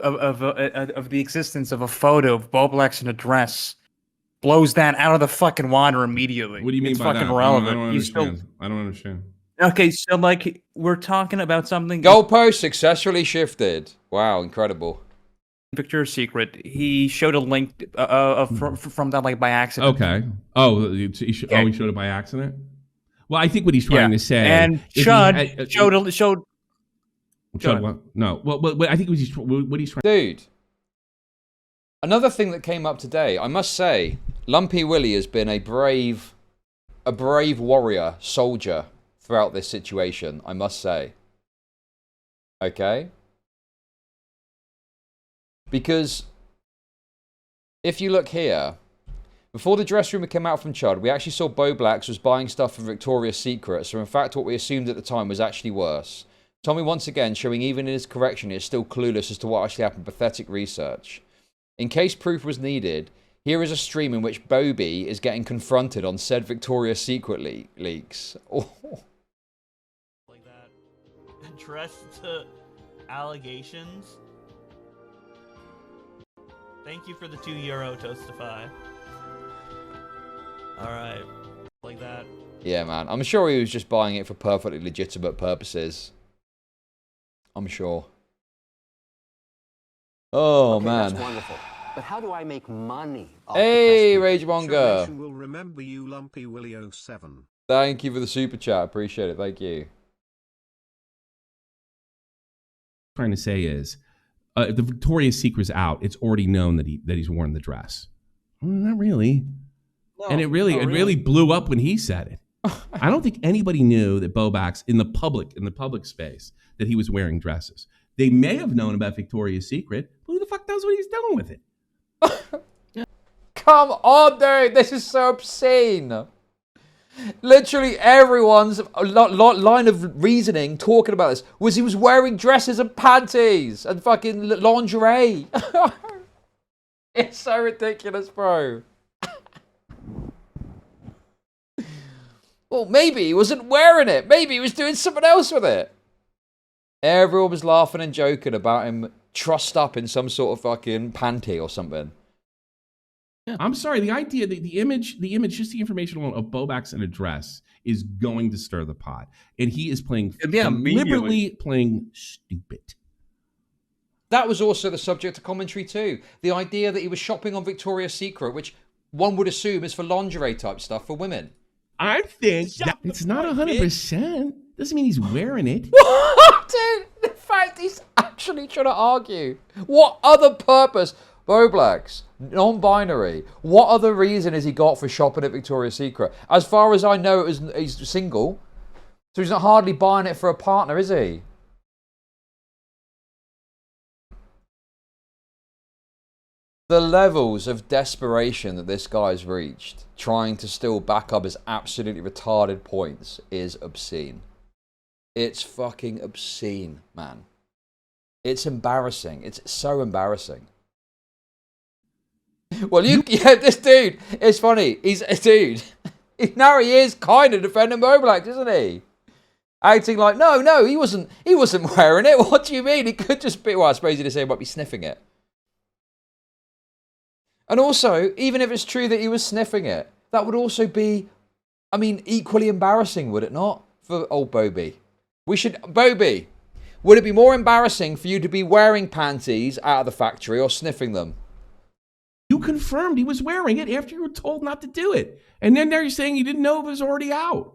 the existence of a photo of Bo Black in a dress blows that out of the fucking water immediately. What do you mean it's by fucking that? Relevant. I don't understand. Okay, so like we're talking about something. Goalpost successfully shifted. Wow, incredible. Victoria's Secret. He showed a link from that like by accident. Okay. Oh, he showed it by accident. Well, I think what he's trying to say. And Chud showed. Chud what? No. Well, I think what he's trying. Dude. Another thing that came up today, I must say, Lumpy Willie has been a brave warrior, soldier throughout this situation, I must say. Okay? Because if you look here, before the dress rumor came out from Chud, we actually saw Bo Blacks was buying stuff from Victoria's Secret, so in fact what we assumed at the time was actually worse. Tommy once again showing even in his correction he is still clueless as to what actually happened. Pathetic research. In case proof was needed, here is a stream in which Bobby is getting confronted on said Victoria's Secret leaks. Oh. Like that. Address to allegations. Thank you for the €2 Toastify. Alright. Like that. Yeah, man. I'm sure he was just buying it for perfectly legitimate purposes. I'm sure. Oh, okay, man. That's wonderful. But how do I make money? Hey, Ragemonger. Will remember you, Lumpy Willie 07. Thank you for the super chat. Appreciate it. Thank you. Trying to say is, the Victoria's Secret's out. It's already known that he's worn the dress. Well, not really. No, and it really blew up when he said it. I don't think anybody knew that Bo Black's in the public space that he was wearing dresses. They may have known about Victoria's Secret. Who the fuck knows what he's doing with it? Come on, dude. This is so obscene. Literally everyone's line of reasoning talking about this was he was wearing dresses and panties and fucking lingerie. It's so ridiculous, bro. Well, maybe he wasn't wearing it. Maybe he was doing something else with it. Everyone was laughing and joking about him trussed up in some sort of fucking panty or something. Yeah. I'm sorry. The idea, the image, just the information alone of Bo Black's in a dress is going to stir the pot. And he is playing, deliberately playing stupid. That was also the subject of commentary too. The idea that he was shopping on Victoria's Secret, which one would assume is for lingerie type stuff for women. I think that it's not 100%. Doesn't mean he's wearing it. What? Dude, in fact, he's actually trying to argue. What other purpose? Boblax, non-binary. What other reason has he got for shopping at Victoria's Secret? As far as I know, he's single. So he's not hardly buying it for a partner, is he? The levels of desperation that this guy's reached, trying to still back up his absolutely retarded points, is obscene. It's fucking obscene, man. It's embarrassing. It's so embarrassing. Well, yeah, this dude, it's funny. He's a dude. Now he is kind of defending Boblax, isn't he? Acting like, no, he wasn't wearing it. What do you mean? He could just be, well, I suppose you'd say he might be sniffing it. And also, even if it's true that he was sniffing it, that would also be, I mean, equally embarrassing, would it not? For old Bobby. Bobby, would it be more embarrassing for you to be wearing panties out of the factory or sniffing them? You confirmed he was wearing it after you were told not to do it. And then now you're saying you didn't know it was already out.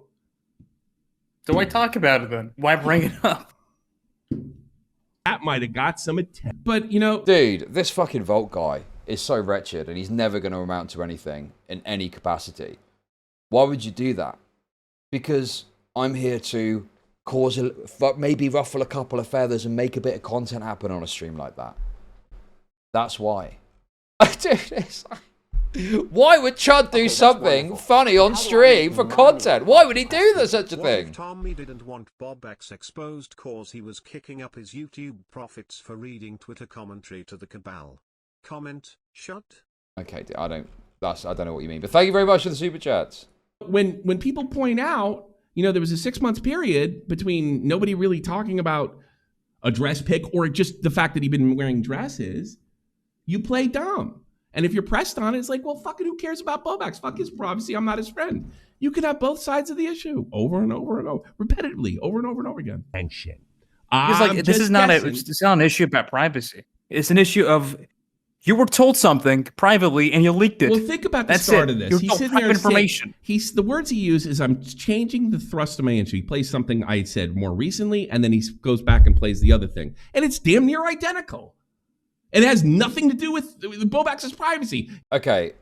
So why talk about it then? Why bring it up? That might have got some attention. But, you know... Dude, this fucking Volt guy is so wretched and he's never going to amount to anything in any capacity. Why would you do that? Because I'm here to maybe ruffle a couple of feathers and make a bit of content happen on a stream like that. That's why. Dude, it's like, why would Chud do something funny on stream for content? Why would he do such a thing? If Tommy didn't want Boblax exposed cause he was kicking up his YouTube profits for reading Twitter commentary to the cabal. Comment, Chud? Okay, I don't know what you mean, but thank you very much for the super chats. When people point out, you know, there was a 6-month period between nobody really talking about a dress pick or just the fact that he'd been wearing dresses, you play dumb. And if you're pressed on it, it's like, well, fucking who cares about Boblax? Fuck his privacy. I'm not his friend. You can have both sides of the issue over and over and over, repetitively, over and over and over again. And shit. It's like, this is not it's not an issue about privacy. It's an issue of you were told something privately and you leaked it. Well, think about the start of this. He's sitting there information. The words he uses, I'm changing the thrust of my answer. He plays something I said more recently, and then he goes back and plays the other thing. And it's damn near identical. It has nothing to do with Boblax's privacy. Okay.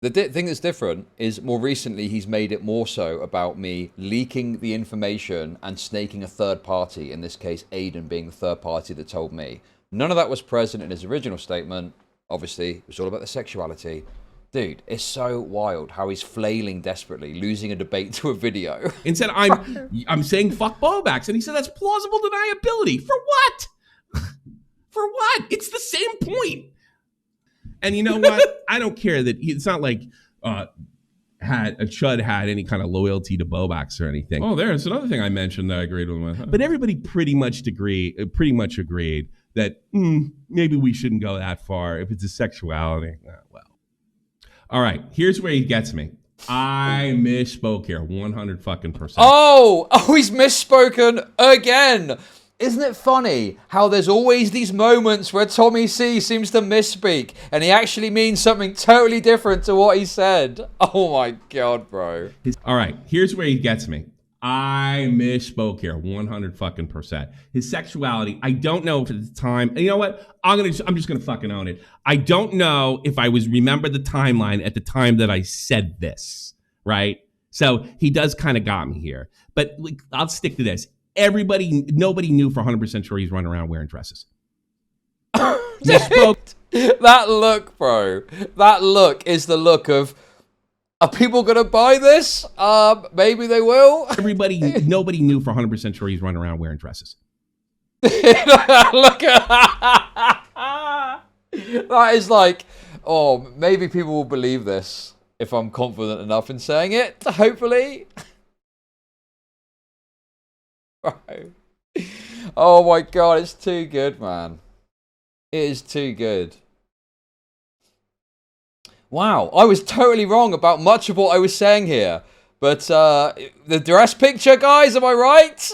The thing that's different is more recently he's made it more so about me leaking the information and snaking a third party, in this case Aiden being the third party that told me. None of that was present in his original statement. Obviously, it was all about the sexuality. Dude, it's so wild how he's flailing desperately, losing a debate to a video. Instead, I'm saying fuck Boblax, and he said that's plausible deniability. For what? For what? It's the same point. And you know what? I don't care that it's not like Chud had any kind of loyalty to Boblax or anything. Oh, there's another thing I mentioned that I agreed with. But everybody pretty much agreed that maybe we shouldn't go that far if it's a sexuality. Well, all right. Here's where he gets me. I misspoke here, 100%. Oh, he's misspoken again. Isn't it funny how there's always these moments where TommyC seems to misspeak and he actually means something totally different to what he said? Oh my god, bro. All right, here's where he gets me. I misspoke here, 100%. His sexuality, I don't know if at the time, and you know what? I'm just gonna fucking own it. I don't know if I remember the timeline at the time that I said this, right? So he does kind of got me here, but I'll stick to this. Nobody knew for 100% sure he's running around wearing dresses. Misspoke. That look, bro. That look is the look of, are people going to buy this? Maybe they will. Nobody knew for 100% sure he's running around wearing dresses. Look at that. That is like, oh, maybe people will believe this if I'm confident enough in saying it, hopefully. Oh my god, it's too good, man. It is too good. Wow, I was totally wrong about much of what I was saying here. But the dress picture, guys, am I right?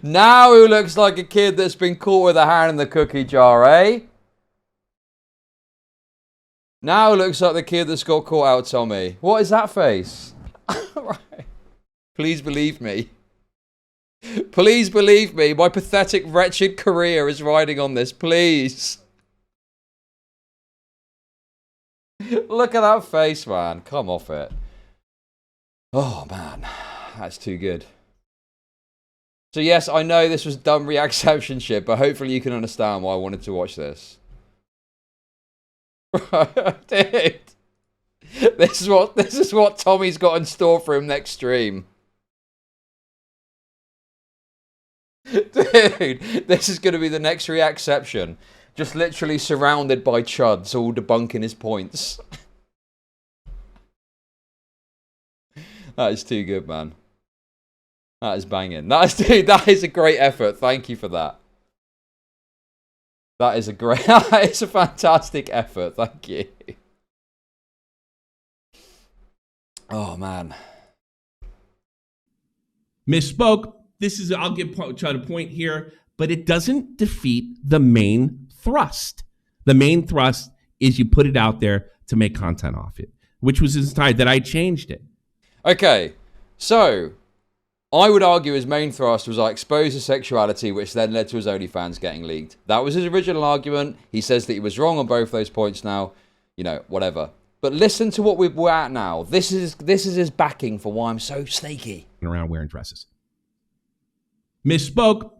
Now who looks like a kid that's been caught with a hand in the cookie jar, eh? Now looks like the kid that's got caught out, Tommy. What is that face? Right. Please believe me. Please believe me. My pathetic, wretched career is riding on this. Please. Look at that face, man. Come off it. Oh, man. That's too good. So, yes, I know this was dumb reaction shit, but hopefully you can understand why I wanted to watch this. Dude. This is what Tommy's got in store for him next stream. Dude, this is going to be the next reacception. Just literally surrounded by chuds, all debunking his points. That is too good, man. That is banging. That is a great effort. Thank you for that. That is a fantastic effort. Thank you. Oh, man. Misspoke. I'll give Chud a point here, but it doesn't defeat the main thrust. The main thrust is you put it out there to make content off it, which was inspired that I changed it. Okay, so I would argue his main thrust was I exposed his sexuality, which then led to his OnlyFans getting leaked. That was his original argument. He says that he was wrong on both those points now. You know, whatever. But listen to what we're at now. This is his backing for why I'm so snaky. Around wearing dresses. Misspoke.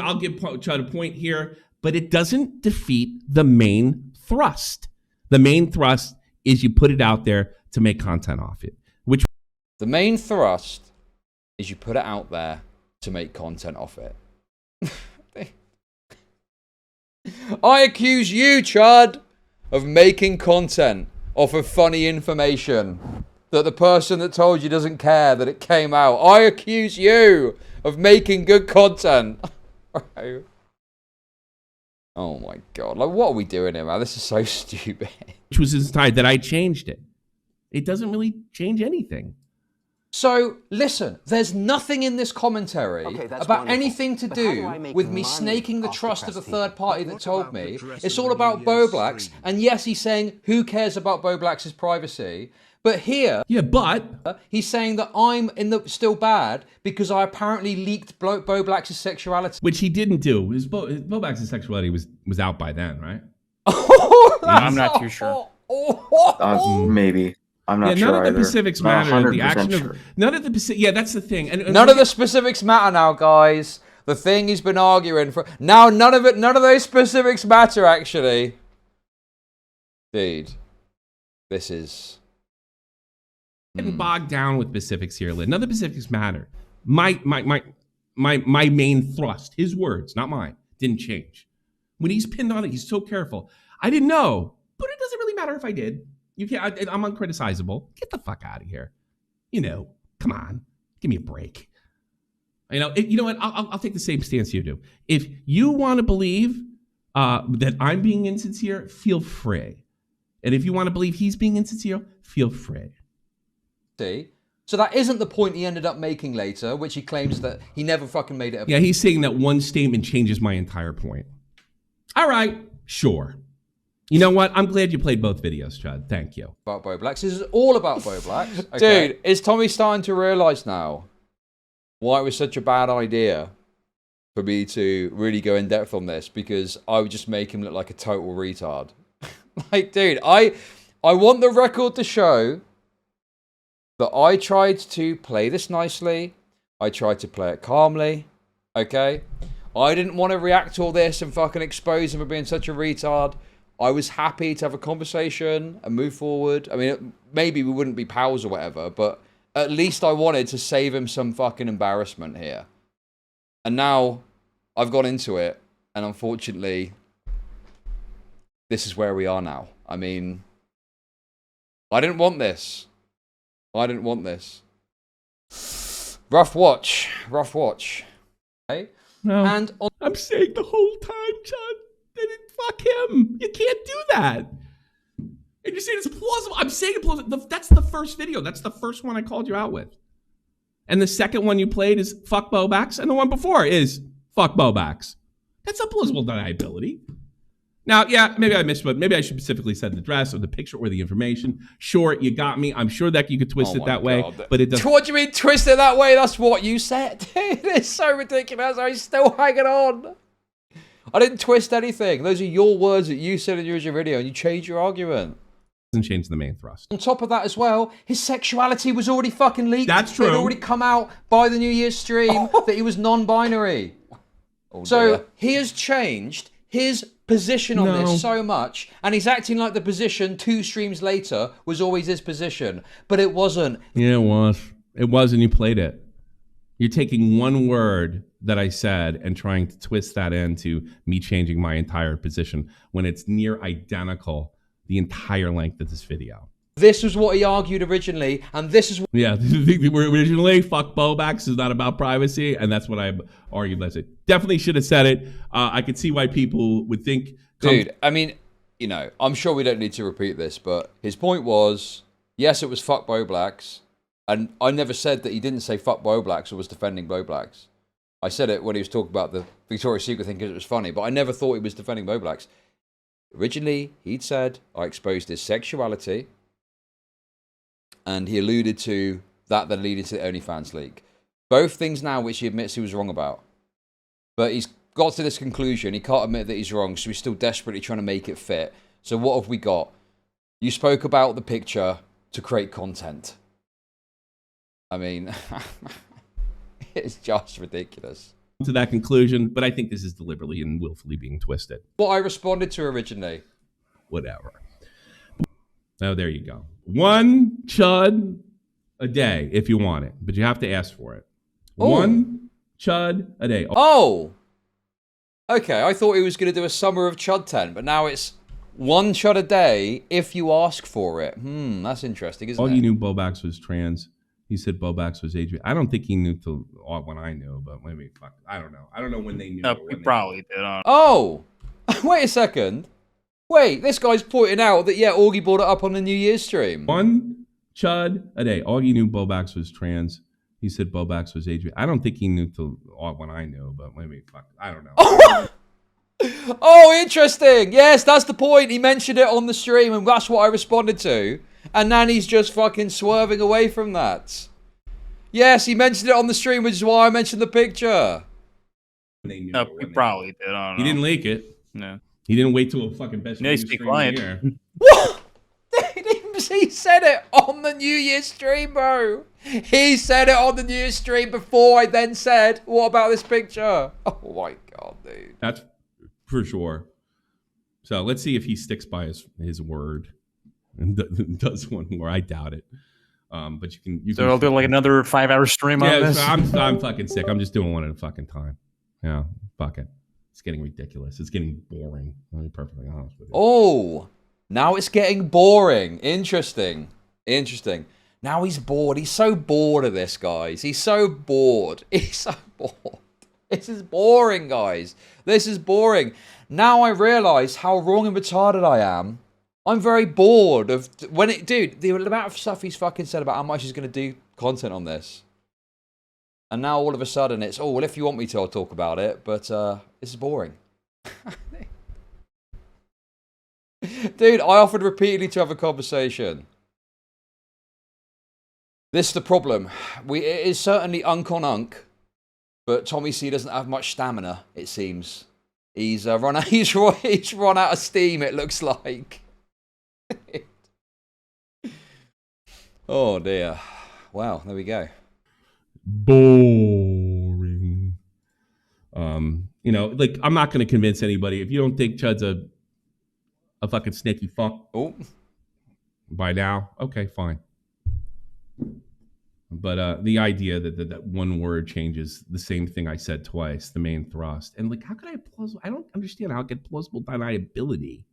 I'll give Chud a point here, but it doesn't defeat the main thrust. The main thrust is you put it out there to make content off it. The main thrust is you put it out there to make content off it. I accuse you, Chud, of making content off of funny information that the person that told you doesn't care that it came out. I accuse you of making good content. Right. Oh my God. Like, what are we doing here, man? This is so stupid. Which was inspired that I changed it. It doesn't really change anything. So, listen, there's nothing in this commentary about anything to do with me snaking the trust of a third party that told me. It's all about Boblax. And yes, he's saying, who cares about Boblax's privacy? But here, yeah, but he's saying that I'm still bad because I apparently leaked Boblax's sexuality. Which he didn't do. Boblax's sexuality was out by then, right? I'm not too sure. Maybe. I'm not sure. None of the either. specifics matter. The action sure. of none of the specifics. Yeah, that's the thing. And none of the specifics matter now, guys. The thing he's been arguing for now. None of those specifics matter. Actually, dude, this is getting bogged down with specifics here, Lynn. None of the specifics matter. My main thrust, his words, not mine, didn't change. When he's pinned on it, he's so careful. I didn't know, but it doesn't really matter if I did. You can't. I'm uncriticizable. Get the fuck out of here. You know, come on, give me a break. You know what? I'll take the same stance you do. If you want to believe that I'm being insincere, feel free. And if you want to believe he's being insincere, feel free. See? So that isn't the point he ended up making later, which he claims that he never fucking made it. Yeah, he's saying that one statement changes my entire point. All right, sure. You know what? I'm glad you played both videos, Chud. Thank you. About Boblax. This is all about Boblax. Okay. Dude, is Tommy starting to realize now why it was such a bad idea for me to really go in depth on this? Because I would just make him look like a total retard. Like, dude, I want the record to show that I tried to play this nicely. I tried to play it calmly. Okay? I didn't want to react to all this and fucking expose him for being such a retard. I was happy to have a conversation and move forward. I mean, maybe we wouldn't be pals or whatever, but at least I wanted to save him some fucking embarrassment here. And now I've got into it, and unfortunately, this is where we are now. I mean, I didn't want this. I didn't want this. Rough watch. Rough watch. Okay? No, and I'm saying the whole time, Chud. Fuck him. You can't do that. And you're saying it's plausible. I'm saying it plausible. That's the first video. That's the first one I called you out with. And the second one you played is fuck Bobax, and the one before is fuck Bobax. That's a plausible deniability. Now, yeah, maybe I missed, but maybe I should specifically said the dress or the picture or the information. Sure, you got me. I'm sure that you could twist it that way, but it doesn't. What do you mean twist it that way? That's what you said. It's so ridiculous. I'm still hanging on. I didn't twist anything. Those are your words that you said in your original video, and you changed your argument. Doesn't change the main thrust. On top of that as well, his sexuality was already fucking leaked. That's true. It had already come out by the New Year's stream that he was non-binary. So he has changed his position on this so much, and he's acting like the position 2 streams later was always his position, but it wasn't. Yeah, it was. It was, and you played it. You're taking one word that I said and trying to twist that into me changing my entire position when it's near identical the entire length of this video. This was what he argued originally, and this is... Yeah, originally, fuck Bobax is not about privacy, and that's what I argued last night. Definitely should have said it. I could see why people would think... Dude, I mean, you know, I'm sure we don't need to repeat this, but his point was, yes, it was fuck Boblax, and I never said that he didn't say fuck Boblax or was defending Boblax. I said it when he was talking about the Victoria's Secret thing because it was funny, but I never thought he was defending Boblax. Originally, he'd said, I exposed his sexuality, and he alluded to that then leading to the OnlyFans leak. Both things now which he admits he was wrong about. But he's got to this conclusion. He can't admit that he's wrong, so he's still desperately trying to make it fit. So what have we got? You spoke about the picture to create content. I mean, it's just ridiculous. To that conclusion, but I think this is deliberately and willfully being twisted. What I responded to originally. Whatever. Oh, there you go. 1 chud a day if you want it, but you have to ask for it. Ooh. 1 chud a day. Oh! Okay, I thought he was going to do a summer of Chud 10, but now it's 1 Chud a day if you ask for it. That's interesting, isn't it? All you knew Bobax was trans. He said Bobax was Adrian. I don't think he knew till when I knew, but maybe fuck. I don't know. I don't know when they knew. No, he probably did. Oh! Wait a second. Wait, this guy's pointing out that, yeah, Augie brought it up on the New Year's stream. 1 chud a day. All you knew Bobax was trans. He said Bobax was Adrian. I don't think he knew till when I knew, but maybe fuck. I don't know. Oh, interesting. Yes, that's the point. He mentioned it on the stream, and that's what I responded to. And then he's just fucking swerving away from that. Yes, he mentioned it on the stream, which is why I mentioned the picture. They knew No, he probably did. I don't know. He didn't leak it. No. He didn't wait till a fucking best. Yeah, he's quiet. What? He said it on the New Year's stream, bro. He said it on the New Year's stream before I then said, what about this picture? Oh my God, dude. That's for sure. So let's see if he sticks by his word and does one more. I doubt it. But you can. So I'll do like another 5-hour stream on this. Yeah, I'm fucking sick. I'm just doing one at a fucking time. Yeah, fuck it. It's getting ridiculous. It's getting boring. I'll be perfectly honest with you. Oh, now it's getting boring. Interesting. Now he's bored. He's so bored of this, guys. He's so bored. He's so bored. This is boring, guys. This is boring. Now I realize how wrong and retarded I am. I'm very bored of dude, the amount of stuff he's fucking said about how much he's going to do content on this. And now all of a sudden it's, oh, well, if you want me to, I'll talk about it. But this is boring. Dude, I offered repeatedly to have a conversation. This is the problem. It is certainly unk, but TommyC doesn't have much stamina, it seems. He's run out of steam, it looks like. Oh dear. Wow, there we go. Boring. You know, like, I'm not going to convince anybody. If you don't think Chud's a fucking snaky fuck by now, okay, fine. But the idea that one word changes the same thing I said twice, the main thrust, and like, how could I I don't understand how I get plausible deniability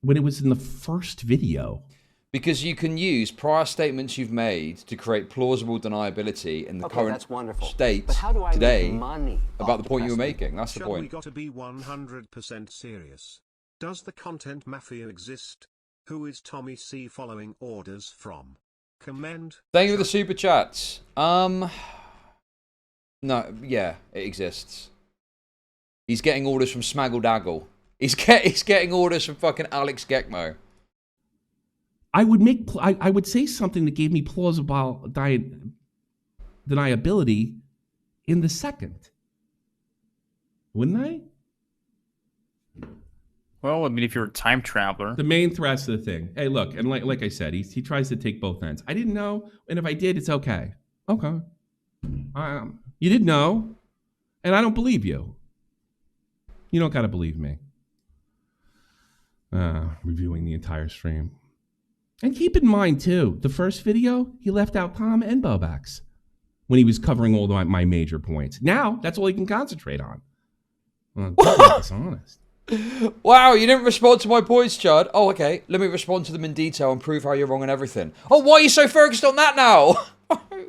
when it was in the first video. Because you can use prior statements you've made to create plausible deniability in the current state today about the point you were making. That's the point. We got to be 100% serious. Does the content mafia exist? Who is TommyC following orders from? Commend. Thank you for the super chats. No, yeah, it exists. He's getting orders from Smaggle Daggle. He's getting orders from fucking Alex Gekmo. I would say something that gave me plausible deniability in the second. Wouldn't I? Well, I mean, if you're a time traveler. The main thrust of the thing. Hey, look, and like I said, he tries to take both ends. I didn't know, and if I did, it's okay. Okay. You didn't know, and I don't believe you. You don't got to believe me. Reviewing the entire stream. And keep in mind, too, the first video, he left out Tom and Bobax when he was covering all my major points. Now, that's all he can concentrate on. Dishonest. Wow, you didn't respond to my points, Chud. Oh, okay. Let me respond to them in detail and prove how you're wrong and everything. Oh, why are you so focused on that now?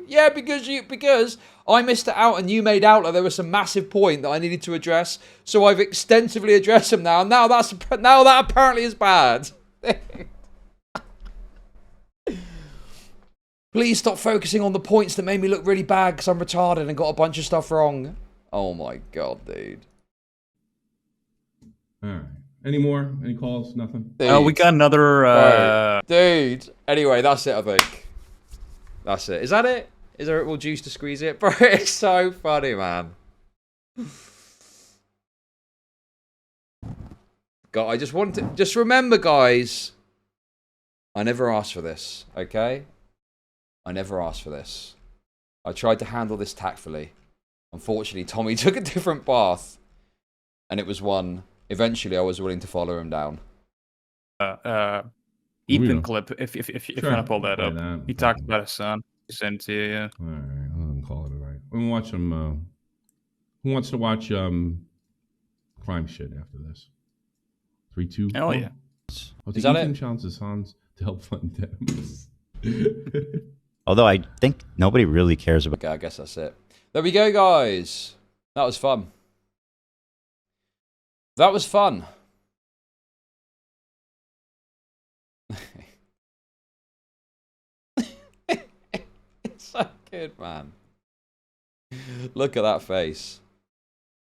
Yeah, because I missed it out and you made out that there was some massive point that I needed to address. So I've extensively addressed them now. Now that apparently is bad. Please stop focusing on the points that made me look really bad because I'm retarded and got a bunch of stuff wrong. Oh my god, dude. All right. Any more? Any calls? Nothing? Oh, we got another... Right. Dude. Anyway, that's it, I think. That's it. Is that it? Is there more juice to squeeze it? Bro, it's so funny, man. God, I just want to... Just remember, guys. I never asked for this, okay? I never asked for this. I tried to handle this tactfully. Unfortunately, Tommy took a different path. And it was one... Eventually, I was willing to follow him down. Ethan clip, if you Sure. want to pull that up. He talked about his son. He sent it to you, yeah. All right, I'll call it a night. I'm gonna watch some. Who wants to watch crime shit after this? 3, 2. Hell yeah. Oh, Is that Ethan it? challenges Hans to help fund them. Although I think nobody really cares about. Okay, I guess that's it. There we go, guys. That was fun. That was fun. It's so good, man. Look at that face.